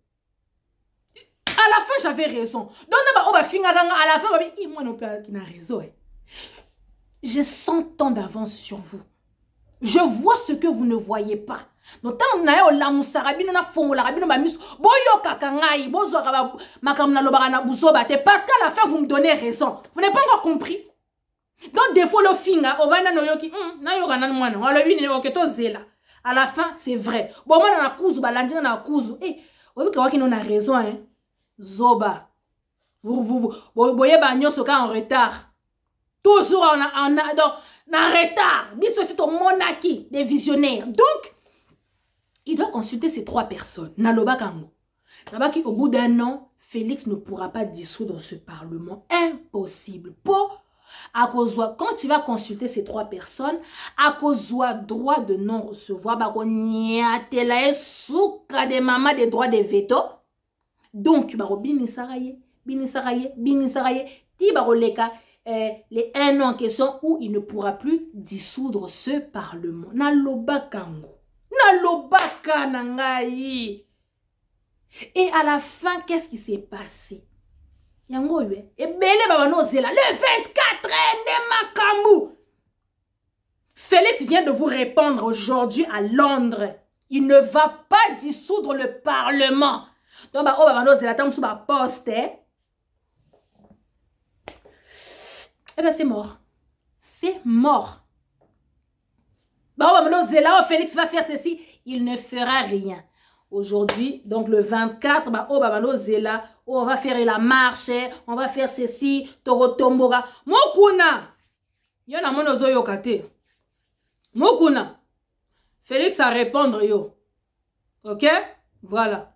Speaker 1: À la fin, j'avais raison. Donc, à la fin, moi non plus, qui n'a raison. J'ai 100 ans d'avance sur vous. Je vois ce que vous ne voyez pas. Donc, tant que vous avez fait parce qu'à la fin, vous me donnez raison. Vous n'avez pas encore compris. Donc, des fois, le finger, à la fin, c'est vrai. Bon, moi, on a raison, hein. Zoba. Vous voyez, en retard. Toujours en retard. C'est ton monarchie des visionnaires. Donc, il doit consulter ces trois personnes. Naloba Kango. Nabaki, au bout d'un an, Félix ne pourra pas dissoudre ce parlement. Impossible. Quand tu vas consulter ces trois personnes, à cause droit de non-recevoir, des mamas des droits de veto. Donc, bini saraye, ti leka les 1 an en question où il ne pourra plus dissoudre ce parlement. Naloba Kango. Naloba Kanangai. Et à la fin, qu'est-ce qui s'est passé? Yango yue. Et belé babano zela. Le 24 de Makambu. Félix vient de vous répondre aujourd'hui à Londres. Il ne va pas dissoudre le parlement. Donc, babano zela tam sous ba poste. Eh bien, c'est mort. C'est mort. Félix va faire ceci. Il ne fera rien. Aujourd'hui, donc le 24, on va faire la marche, on va faire ceci, Torotomboga. Mokuna. Yona monozo yokate. Mokuna. Félix a répondre yo. Ok? Voilà.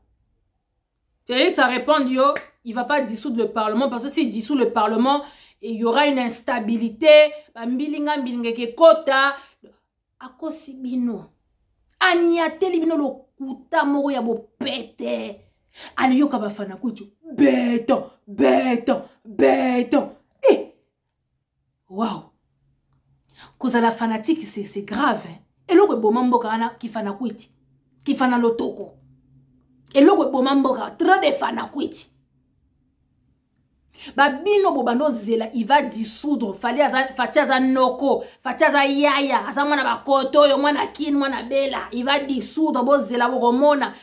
Speaker 1: Félix a répondre yo. Il ne va pas dissoudre le Parlement parce que s'il dissout le Parlement, il y aura une instabilité. Kota. Akosi bino. Aniate libino lo kuta moko ya bo pete. Aliyo kabafana kucho. Béton. Eh. Wow. Cause la fanatique, c'est grave. Hein? Et l'autre bomamboka ana kifana kwiti. Kifana lotoko. Et l'autre bomamboka trop de fana kwiti. Babino bobando zela, il va dissoudre. Fatiaza noko, Fatiaza yaya, asa mwana bakoto, yo mwana kin, mwana bela. Il va dissoudre, bo zela boromona.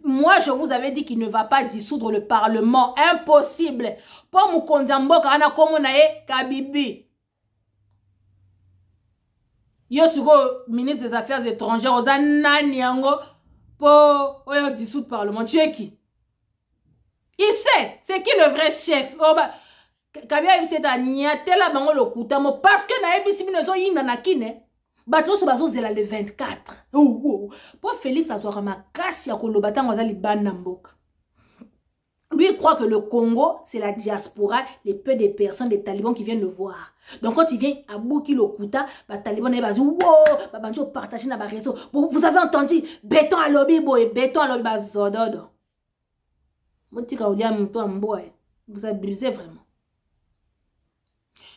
Speaker 1: Moi, je vous avais dit qu'il ne va pas dissoudre le Parlement. Impossible. Pour Mukonzamboka, ana komona e Kabibi. Yo suko ministre des Affaires étrangères, oza nani yango pour dissoudre le Parlement. Tu es qui? Il sait, c'est qui le vrai chef? Oh bah, Kabia il sait tela bango le kutamo parce que na ebisi binozo yinga na kine. Bato so bazo zela le 24. Pour Félix azora makasi ya koloba tango azali bana mboka. Lui il croit que le Congo c'est la diaspora, les peu de personnes des talibans qui viennent le voir. Donc quand il vient à Bouki le Kuta, les talibans ne bazou wow, babanjo partager na ba réseau. Vous avez entendu béton à lobby boy, béton à lobby bazododo. Vous abusez vraiment.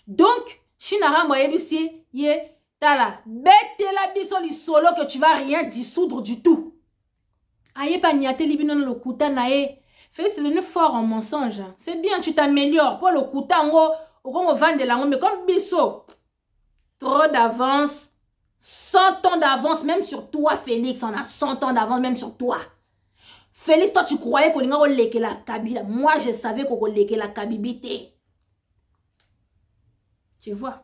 Speaker 1: Donc, Shinara Moyebisi, ye, tala, bête la bisoli solo que tu vas rien dissoudre du tout. Aye pa niate libino le kuta nae. Félix, c'est devenu fort en mensonge. C'est bien, tu t'améliores. Pour le kuta, on vend de la mais comme biso. Trop d'avance. 100 ans d'avance, même sur toi, Félix. On a 100 ans d'avance, même sur toi. Félix, toi, tu croyais qu'on allait léguer la Kabila. Moi, je savais qu'on allait léguer la Kabibité. Tu vois?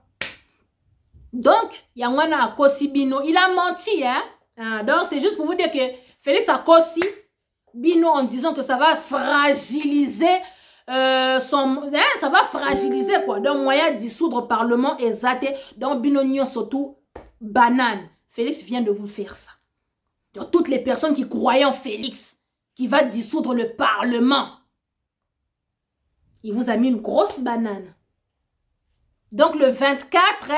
Speaker 1: Donc, Yangwana a Kosi Bino. Il a menti, hein? Donc, c'est juste pour vous dire que Félix a Kosi Bino en disant que ça va fragiliser ça va fragiliser quoi. Donc, moyen de dissoudre le Parlement exact. Donc, Bino Nyon surtout banane. Félix vient de vous faire ça. Donc, toutes les personnes qui croyaient en Félix, qui va dissoudre le Parlement. Il vous a mis une grosse banane. Donc le 24,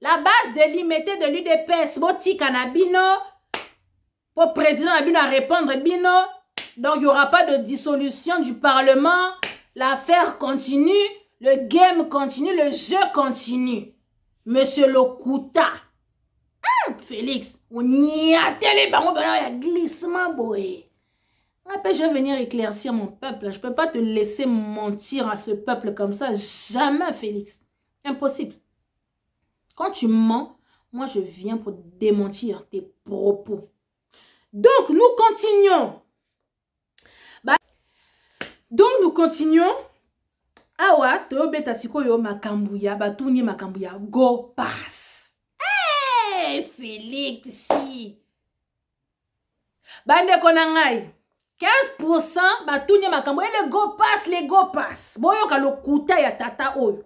Speaker 1: La base de l'imité de l'UDPS, Boti Kanabino, pour président Nabino à répondre Bino. Donc, il n'y aura pas de dissolution du Parlement. L'affaire continue, le game continue, le jeu continue. Monsieur Lokuta. Félix, on y a télé, il y a glissement, boy. Après, je vais venir éclaircir mon peuple. Je ne peux pas te laisser mentir à ce peuple comme ça. Jamais, Félix. Impossible. Quand tu mens, moi, je viens pour démentir tes propos. Donc, nous continuons. Awa, toyobeta sikoyo makambuya, batuni makambuya, go pass. Hey, Félix, si. Bande konangai. 15% batuni makambuya, les go pass. Boyo ka lokuta ya tata oyo.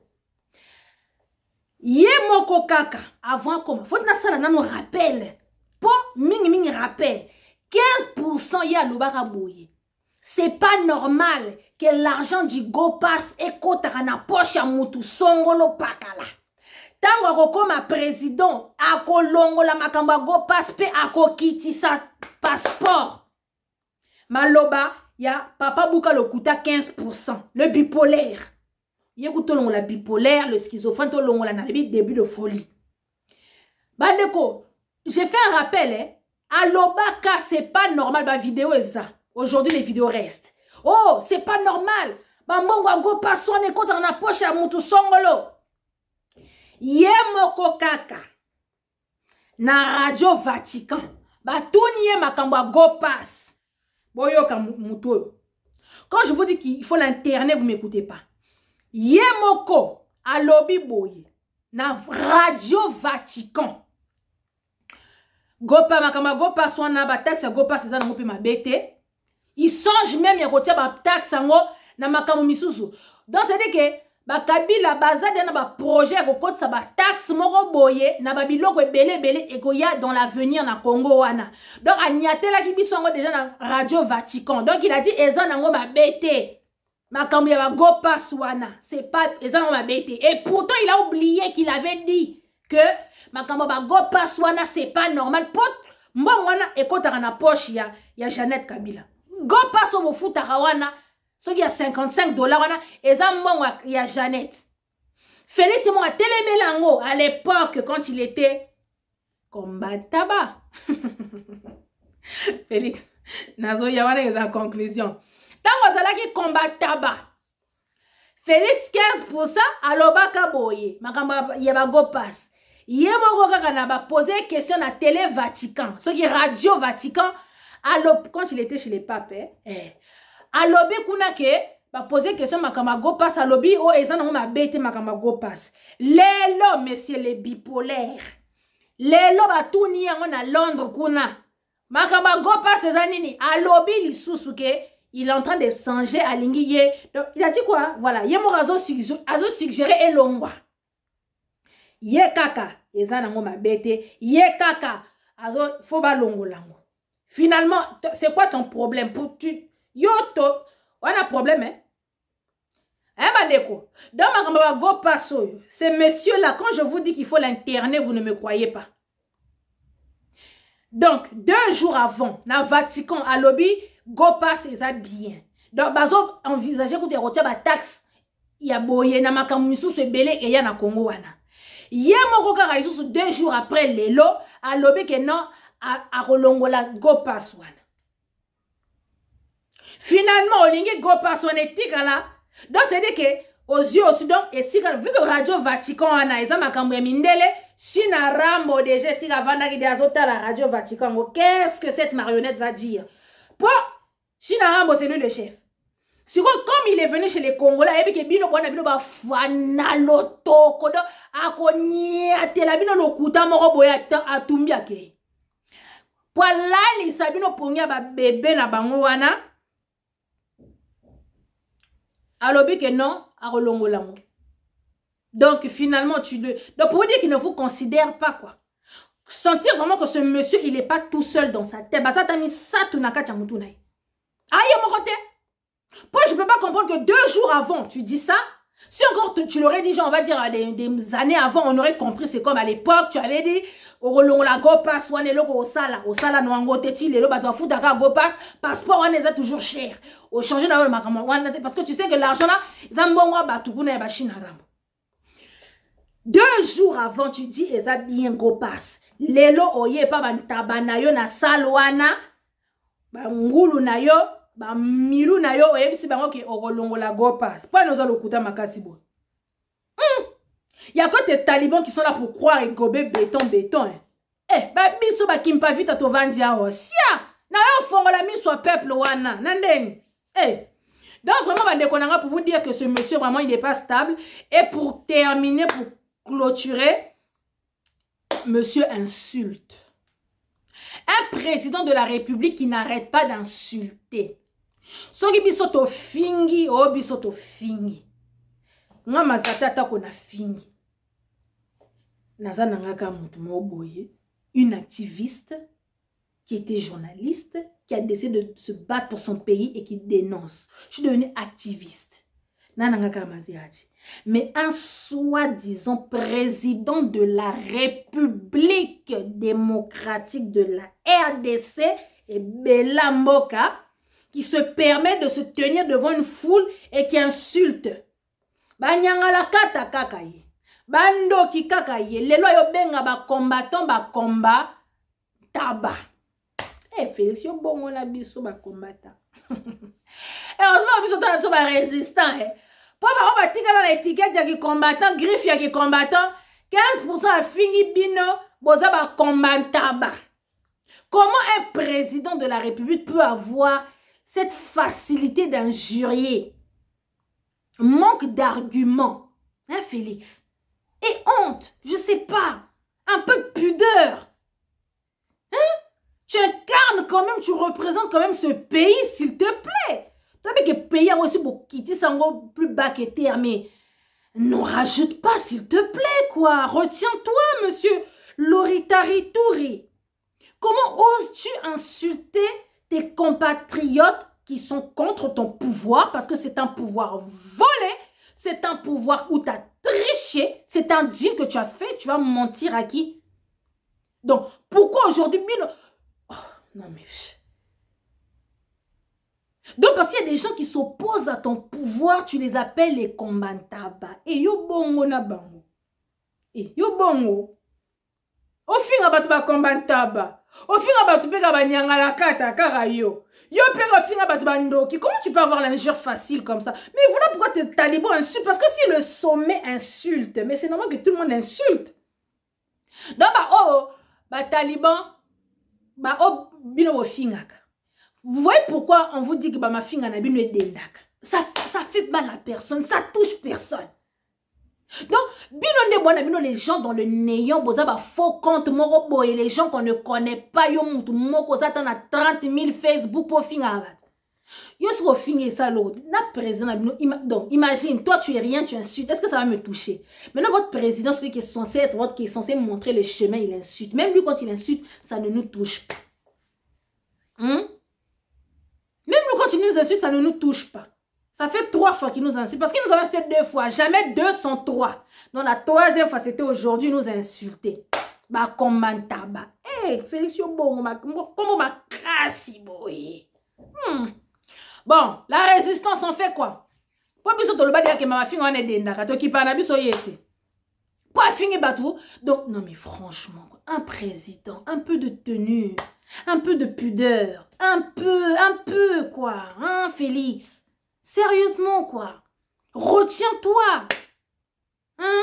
Speaker 1: Ye moko kaka, avant comment? Faut na sala nano rappel. Po mingi rappel. 15% ya lobaka boye. C'est pas normal que l'argent du go pass ekotaka na poche ya mutu songolo pakala. Tango akokoma président akolongola makambo go pass pe akokitisa passeport. Maloba ya papa buka lokuta 15%. Le bipolaire. Yekutolongo la bipolaire, le schizophrène tolongo la nalebi début de folie. Bandeko, j'ai fait un rappel, Alobaka, c'est pas normal, ma vidéo est ça. Aujourd'hui, les vidéos restent. Oh, c'est pas normal. Bambongo go passo ne kota na poche ya mutu songolo. Yemoko kaka. Na Radio Vatican. Batuni ye makambo go pass. Boyoka mutu. Quand je vous dis qu'il faut l'internet, vous m'écoutez pas. Yemoko alobi boye. Na Radio Vatican. Gopa makamba go pass wana ba taxe go pass za na ngope mabete. Il songe même ya kotia ba taxe ngo na makambo misusu. Donc c'est dire que ba kabila bazade na ba projet ko kotsa ba taxe moko boye na ba biloko ebele ekoya dans l'avenir na Congo wana. Donc anyatela ki biso ngo déjà na Radio Vatican. Donc il a dit eza na ngo mabete. Makambo ya ba go pass wana, c'est pas eza na ngo mabete. Et pourtant il a oublié qu'il avait dit que makambo ba go pass wana c'est pas normal. Pot mbongo wana ekotaka na poche ya Jeannette Kabila. Go pass au mofutaka wana soki ya $55 wana eza mbongo ya Jeannette. Félix mo a télémélango à l'époque quand il était combattant. Félix nazo ya wana eza conclusion. Tango zalaki combattant. Félix 15% alobaka boye makamba ya ba go pass. Yemoko kaka na ba poser question na télé Vatican. Soki Radio Vatican quand il était chez les papes, alobi kuna ke ba poser question makamba go pass alobi o eza na ma bete makamba go pass. Lelo monsieur les bipolaires. Lelo batuni yango na Londres kuna. Makamba go pass eza nini? Alobi lisusu ke il est en train de changer à lingiye. Donc il a dit quoi? Voilà, yemo azo suggérer elongwa. Ye kaka eza na ma bete, ye kaka azo faut ba longolango. Finalement, c'est quoi ton problème? Pour tu yo to on a problème bandeko. Dans ma go passo, ces messieurs là quand je vous dis qu'il faut l'interner, vous ne me croyez pas. Donc 2 jours avant, na Vatican à lobby go pass eza bien. Donc bazo envisager ko de retirer ba taxe ya boye na makambo misusu ebele e ya na Congo wana. Yemoko kaka isusu 2 jours après lelo à lobby que non a kolongola go pass wana. Finalement, olingi go pass wana etikala. Donc c'est dire que aux yeux aussi donc et si vu que Radio Vatican wana eza makambo ya mindele, China Rambo déjà si la vanda qui azota la Radio Vatican, qu'est-ce que cette marionnette va dire? Pour China Rambo c'est lui le chef. Si comme il est venu chez les Congolais, et puis que bino bwana bino ba fana lotoko do akonyi atela bino lokuta moko boya atumbi ake. Poilali sabino pongia ba bébé na bango wana. Alobi que non, a rolongolango. Donc finalement donc pour vous dire qu'il ne vous considère pas quoi. Sentir vraiment que ce monsieur il est pas tout seul dans sa tête. Bah ça t'a mis ça tout na kacha mutunaï. Aïe mon côté. Pourquoi je peux pas comprendre que 2 jours avant tu dis ça, Si encore tu l'aurais dit, genre, on va dire, des années avant, on aurait compris, c'est comme à l'époque, tu avais dit, la go pass, on est là, au sala, no ango teti, le ba doit foutre go pass, passeport, on est toujours cher. Au changer dans le macamo, parce que tu sais que l'argent là, ils ont bon ba tout na ba chine haram. 2 jours avant, tu dis, ils ont bien go pass. Lelo oye pa ban tabana yo na salwana, ba ngulu na yo, ba milu na yo, oye bisi bango ke la go pass. Pas nous allons kuta makasi bo. Il y a que tes talibans qui sont là pour croire et gober béton. Hein. Eh, bah, biso ba kimpa vite to vandia o. Sia, na yo fongo la mi soit peuple wana. Nandeni. Eh. Donc vraiment bande konanga pour vous dire que ce monsieur vraiment il n'est pas stable et pour terminer pour clôturer monsieur insulte. Un président de la République qui n'arrête pas d'insulter. Soki biso to fingi o biso to fingi. Nga mazata ta kona fingi. Nazana ngaka mutu moboye, une activiste qui était journaliste, qui a décidé de se battre pour son pays et qui dénonce. Je suis devenue activiste. Nanangaka maziati. Mais un soi-disant président de la République démocratique de la RDC et Bella Moka qui se permet de se tenir devant une foule et qui insulte. Banyangala kata kakaye. Bando ki kakaye. Lelo yo benga ba combattant ba combat taba. Eh Félix yo bongo na biso ba combattant. Heureusement biso ta biso ba résistant eh. Pour ba ba tika la étiquette ya ki combattant, griffe ya ki combattant, 15% a fini bino boza ba combattant taba. Comment un président de la République peut avoir cette facilité d'injurier? Manque d'arguments, hein Félix? Et honte, je sais pas, un peu de pudeur. Hein? Tu incarnes quand même, tu représentes quand même ce pays, s'il te plaît. Tu as vu que le pays a aussi beaucoup quitté, ça plus bas que terre, mais non, rajoute pas, s'il te plaît, quoi. Retiens-toi, monsieur Loritari Touri. Comment oses-tu insulter tes compatriotes qui sont contre ton pouvoir, parce que c'est un pouvoir volé, c'est un pouvoir où tu as triché, c'est un deal que tu as fait, tu vas mentir à qui? Donc, pourquoi aujourd'hui, oh, non mais... Donc, parce qu'il y a des gens qui s'opposent à ton pouvoir, tu les appelles les combattants. Et yo bongo na bango. Et yo bongo. Au fin, abatu ba combattants. Au fin, abatu pega ba nyangala kata karayo. Yo pega finga batu bandoki. Comment tu peux avoir l'injure facile comme ça? Mais voilà pourquoi tes talibans insultent. Parce que si le sommet insulte, mais c'est normal que tout le monde insulte. Donc, taliban, bino fingaka. Vous voyez pourquoi on vous dit que ma finga na bino dendaka? Ça fait mal à personne, ça touche personne. Donc, bino les gens dans le néant, boza ba faux compte moko boy, les gens qu'on ne connaît pas, yo mutu moko zatan à 30 000 Facebook pour finir. Yo sur finir ça l'autre. Na président donc imagine, toi tu es rien, tu insultes. Est-ce que ça va me toucher? Maintenant votre président, celui qui est censé être votre, qui est censé montrer le chemin, il insulte. Même lui quand il insulte, ça ne nous touche pas. Même nous quand il nous insulte, ça ne nous touche pas. Ça fait 3 fois qu'il nous insulte. Parce qu'il nous a insulté 2 fois. Jamais 2 sont 3. Donc la 3e fois, c'était aujourd'hui, il nous a insulté. Bah, comment tabac. Eh, Félix, comment ma crasse, boy. Bon, la résistance, on fait quoi? Pour plus de dire que ma fille, on est d'endaka. Toi qui parle à biso yete. Pour finir batou. Donc, non, mais franchement, un président, un peu de tenue, un peu de pudeur, un peu, quoi. Hein, Félix? Sérieusement, quoi. Retiens-toi. Hein?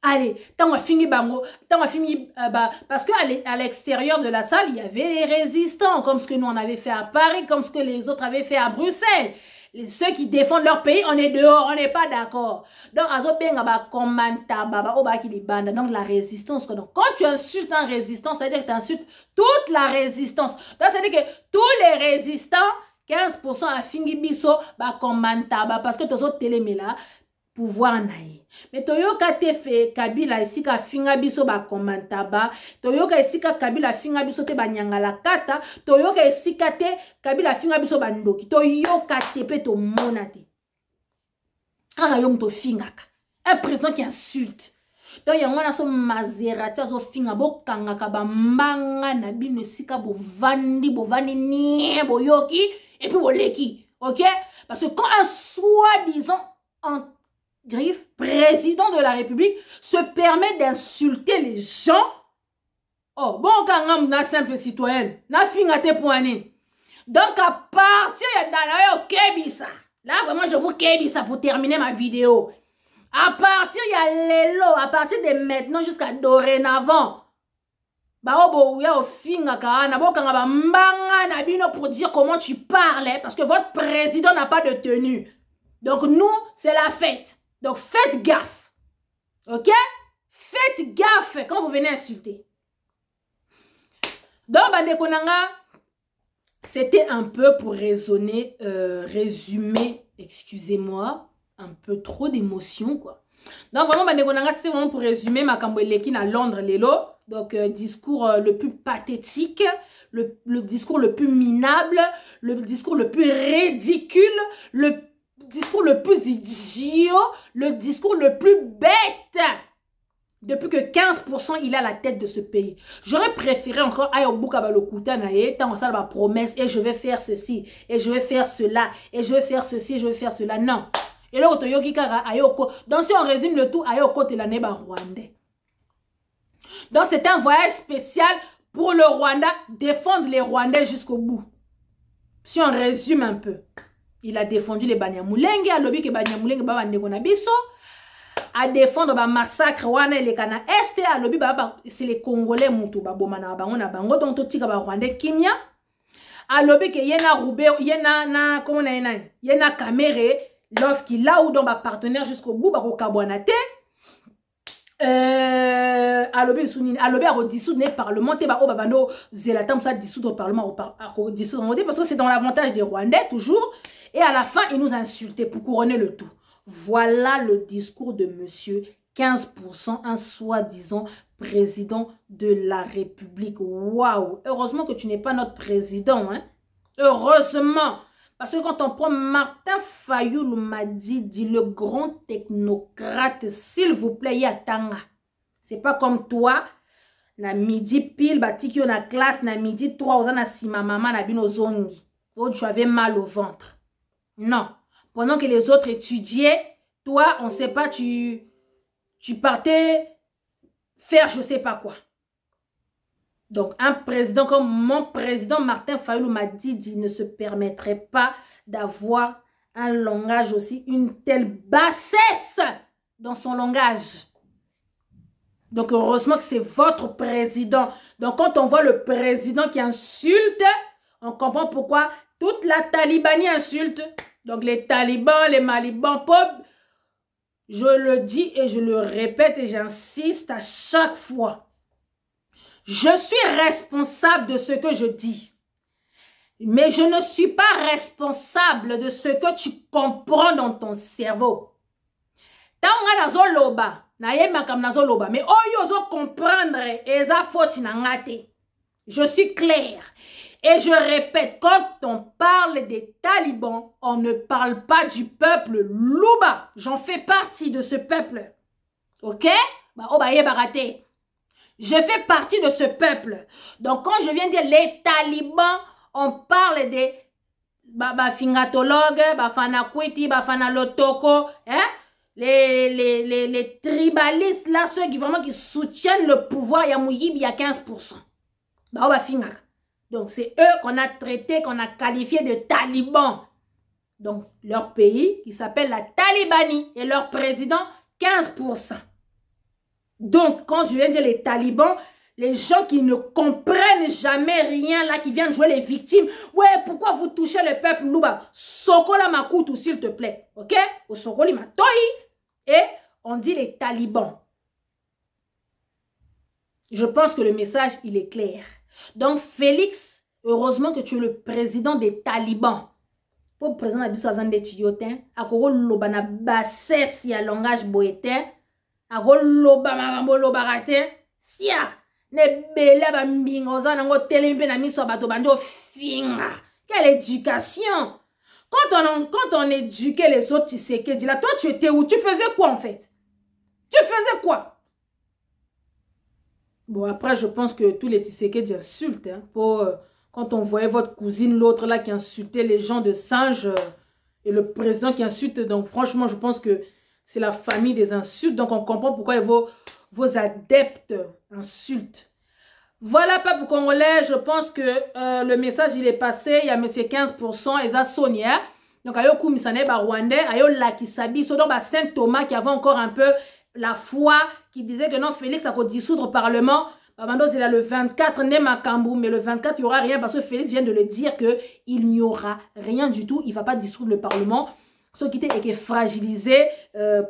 Speaker 1: Allez, tant fini bango, parce qu'à l'extérieur de la salle, il y avait les résistants, comme ce que nous on avait fait à Paris, comme ce que les autres avaient fait à Bruxelles. Ceux qui défendent leur pays, on est dehors, on n'est pas d'accord. Donc, donc la résistance. Donc, quand tu insultes un résistant, ça veut dire que tu insultes toute la résistance. Donc, ça veut dire que tous les résistants, 15% à fingi biso ba komantaba parce que tos autres télé là pouvoir naï. Mais toyoka te fait Kabila ici ka finga biso ba komantaba, toyoka ici ka Kabila finga biso te ba nyangala kata, toyoka ici ka te Kabila finga biso ba ndoki, toyoka te pe to monate. Un président qui insulte. Donc, il y a un son Maserati, so finga bo kanga kaba mbanga na bino sika bo vandi nie bo yoki et puis bo leki. OK? Parce que quand un soi-disant en griffe président de la République se permet d'insulter les gens, oh, bon kanga na simple citoyenne, na finga te poignée. Donc, à partir de Kebisa, là, vraiment, je vous Kebisa pour terminer ma vidéo. À partir, il y a l'élo, à partir de maintenant jusqu'à dorénavant. Pour dire comment tu parles, parce que votre président n'a pas de tenue. Donc, nous, c'est la fête. Donc, faites gaffe. OK? Faites gaffe quand vous venez insulter. Donc, c'était un peu pour raisonner, résumer, excusez-moi, un peu trop d'émotions, quoi. Donc, vraiment, c'était vraiment pour résumer ma Kamboeleki à Londres, Lelo. Donc, discours le plus pathétique, le discours le plus minable, le discours le plus ridicule, le discours le plus idiot, le discours le plus bête. Depuis que 15% il a la tête de ce pays. J'aurais préféré encore aille au Boukabalokuta nae, tant ça va promesse, et je vais faire ceci, et je vais faire cela, et je vais faire ceci, et je vais faire cela. Non. Et là, donc si on résume le tout, Ayoko de la Neba Rwandais. Donc c'est un voyage spécial pour le Rwanda, défendre les Rwandais jusqu'au bout. Si on résume un peu, il a défendu les Banyamulenge, a lobby que Banyamulenge baba negonabiso, à défendre le massacre wana et les Cana Est, à lobby baba c'est les Congolais mutu babomana bango na bango donc to tika ba Rwandais kimia, à lobby que yena roubé yena na comment na yena caméré l'offre qui là où dans ba partenaire jusqu'au bout ba ko kabwanate. À lobby à redissoudre les parlements te ba o babano zelatam ça dissoudre le parlement au dissoudre parce que c'est dans l'avantage des Rwandais toujours et à la fin ils nous insultaient pour couronner le tout. Voilà le discours de monsieur 15%, un soi-disant président de la République. Waouh! Heureusement que tu n'es pas notre président, hein? Heureusement! Parce que quand on prend Martin Fayulu m'a dit le grand technocrate, s'il vous plaît, il y a Tanga. C'est pas comme toi, na midi pile, bati qui on a classe, na midi 3, on a si ma maman na bino zongi. Oh, tu avais mal au ventre. Non. Pendant que les autres étudiaient, toi, on ne sait pas, tu partais faire je ne sais pas quoi. Donc, un président comme mon président Martin Fayulu m'a dit, il ne se permettrait pas d'avoir un langage aussi, une telle bassesse dans son langage. Donc, heureusement que c'est votre président. Donc, quand on voit le président qui insulte, on comprend pourquoi toute la Talibanie insulte. Donc, les talibans, les malibans, pop, je le dis et je le répète et j'insiste à chaque fois. Je suis responsable de ce que je dis. Mais je ne suis pas responsable de ce que tu comprends dans ton cerveau. Mais oyo comprendre eza foti na ngate. Je suis clair. Et je répète, quand on parle des talibans, on ne parle pas du peuple Louba. J'en fais partie de ce peuple. Ok? Je fais partie de ce peuple. Donc, quand je viens de dire les talibans, on parle des fingatologues, fanakwiti, fanalotoko, hein? Les tribalistes, là, ceux qui vraiment qui soutiennent le pouvoir, il y a Mouyib, il y a 15%. Donc, c'est eux qu'on a traités, qu'on a qualifiés de talibans. Donc, leur pays, qui s'appelle la Talibanie, et leur président, 15%. Donc, quand je viens de dire les talibans, les gens qui ne comprennent jamais rien, là, qui viennent jouer les victimes. Ouais, pourquoi vous touchez le peuple Louba? Sokola Makutu, s'il te plaît. Ok? Au Sokoli Matoi. Et on dit les talibans. Je pense que le message, il est clair. Donc, Félix, heureusement que tu es le président des talibans. Pour le président de Bissouazan Tiotin, à quoi l'obana bassesse y a langage boétain, à quoi l'obama lobaratin, sia, ne belle ba mbingoza nango telempe na miso bato banjo finga. Quelle éducation! Quand on éduquait les autres Tshisekedi, là, toi, tu étais où? Tu faisais quoi, en fait? Tu faisais quoi? Bon, après, je pense que tous les Tshisekedi insultent. Hein, quand on voyait votre cousine, l'autre là, qui insultait les gens de singes, et le président qui insulte. Donc, franchement, je pense que c'est la famille des insultes. Donc, on comprend pourquoi vos adeptes insultent. Voilà, peuple congolais, je pense que le message, il est passé. Il y a M. 15%, et ça, Sonia. Donc, ayo Koumisane, Rwandais, ayo Lakisabi, so donc, Saint Thomas qui avait encore un peu la foi, qui disait que non, Félix a qu'à dissoudre le Parlement. Babando, il a le 24, né Makambu, mais le 24, il n'y aura rien parce que Félix vient de le dire qu'il n'y aura rien du tout. Il ne va pas dissoudre le Parlement. Ce qui était fragilisé,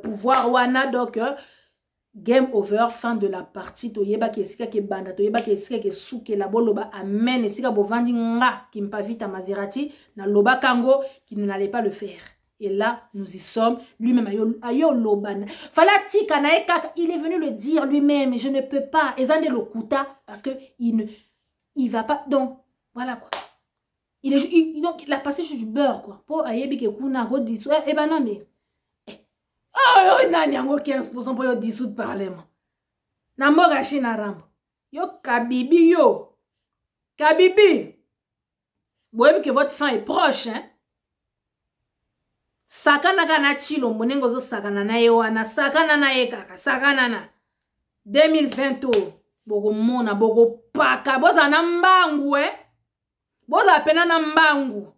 Speaker 1: pouvoir Wana, donc, game over, fin de la partie. Toyeba ki esika ki banda, toyeba ki esika ki souke la boloba amen, esika bovandi nga qui mpa vite à Maserati, na loba kango qui n'allait pas le faire. Et là, nous y sommes. Lui-même, ayo loban. Falati kanae kaka, il est venu le dire lui-même, je ne peux pas. Ezande lokuta, parce que il va pas. Donc, voilà quoi. Donc, il a passé sur du beurre quoi. Pour ayebi ke kuna go diso. Eh ben non, oh, nani yango 15% pour yo dissoudre parlement. Namboga china rambo. Yo Kabibi yo. Kabibi. Vous voyez que votre fin est proche, hein? Sakana kana chilo monengo zo sakana na yewana. Sakana na ekaka. Sakana na. 2020. Bogo mona, bogo paka. Boza na mbangu, Boza pena na mbangu.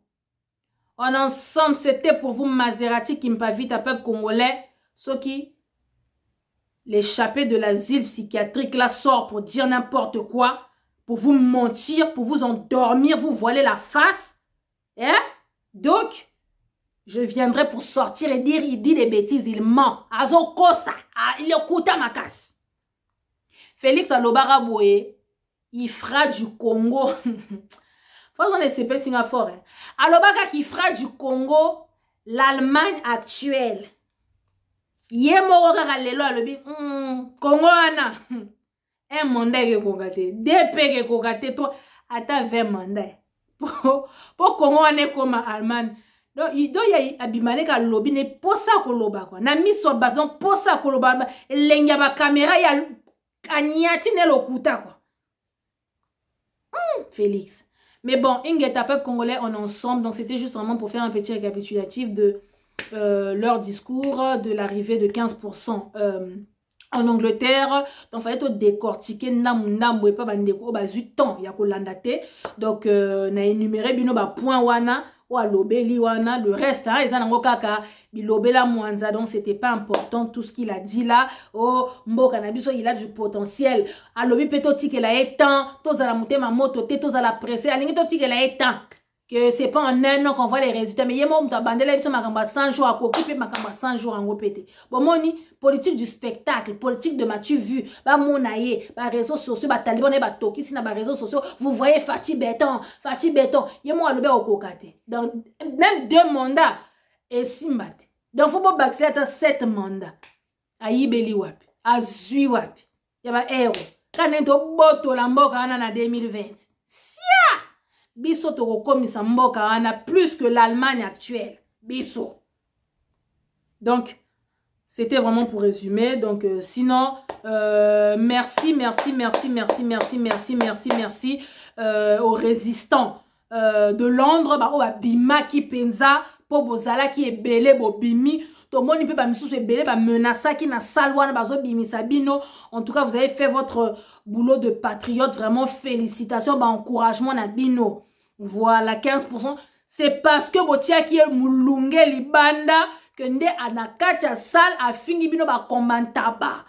Speaker 1: En ensemble, c'était pour vous Maserati qui m'invite à peuple congolais. Ceux qui l'échappée de l'asile psychiatrique là sort pour dire n'importe quoi, pour vous mentir, pour vous endormir, vous voiler la face. Hein? Donc, je viendrai pour sortir et dire, il dit des bêtises, il ment. Azo kosa, il écoute ma casse. Félix Alobaraboué, il fera du Congo. Faut qu'on ait CP Singapour. Alobaka qui fera du Congo l'Allemagne actuelle. Yemoro kaka lelo alobi Congo ana. Un mandat ke kokate, deux ke kokate, toi ata 20 mandats. Pour Congo ane comme Allemagne. Donc il doit y abimane ka lobi ne posa ko loba quoi. Na miso bazon posa ko loba lenga ba caméra ya kanyati ne lokuta quoi. Félix. Mais bon, Ingeta peuple congolais on est ensemble. Donc c'était juste vraiment pour faire un petit récapitulatif de leur discours, de l'arrivée de 15% en Angleterre. Donc il fallait tout décortiquer namou et pas bandeko ba zutan ya ko landate. Donc na énuméré bino ba point wana wa lobeli wana, le reste hein ils en kaka bilobela mwanza, donc c'était pas important tout ce qu'il a dit là. Oh mboka na biso il a du potentiel. Alobi peto tikela etan, tozala mutema moto te tozala pressé, alingi to tikela etan. Que c'est pas en un an qu'on voit les résultats. Mais il y a mon bandela, il y a 100 jours à occuper, ma 100 jours en répéter. Bon, moni, politique du spectacle, politique de m'as-tu vu, bah, mon aïe, bah, réseaux sociaux, bah, taliban, bah, toki, si na, bah, réseaux sociaux, vous voyez, Fati Béton, il y a mon alobé au kokate. Donc, même 2 mandats, et si mbate. Donc, faut pas baxer à 7 mandats. Aïe, beli wapi, à zui wapi, il y a bah, héros. Quand on est au boto, l'amboka, on en a 2020. Biso toko komisa mboka wana plus que l'Allemagne actuelle. Biso. Donc, c'était vraiment pour résumer. Donc, sinon, merci aux résistants de Londres. Bah, oh, bima ki penza, po bozala ki ebele bo bimi. Tout le monde peut pas me soucier, pas menacer qui n'a salwan, bazo bimi sabino. En tout cas, vous avez fait votre boulot de patriote. Vraiment, félicitations, bah, encouragement na bino. Voilà, 15%. C'est parce que botia qui est moulunge libanda que nde anakacha sal a fini bino ba kombantaba.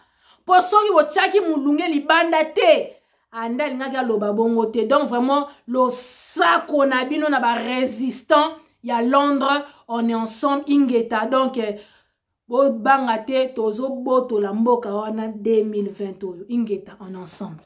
Speaker 1: Pour ceux qui botia qui moulunge libanda te. Anda linga loba bongo te. Donc vraiment, le sako na bino na ba résistant. Il y a Londres, on est ensemble, Ingeta. Donc, bo bangate tozo boto la mboka wana 2020 Ingeta, on est ensemble.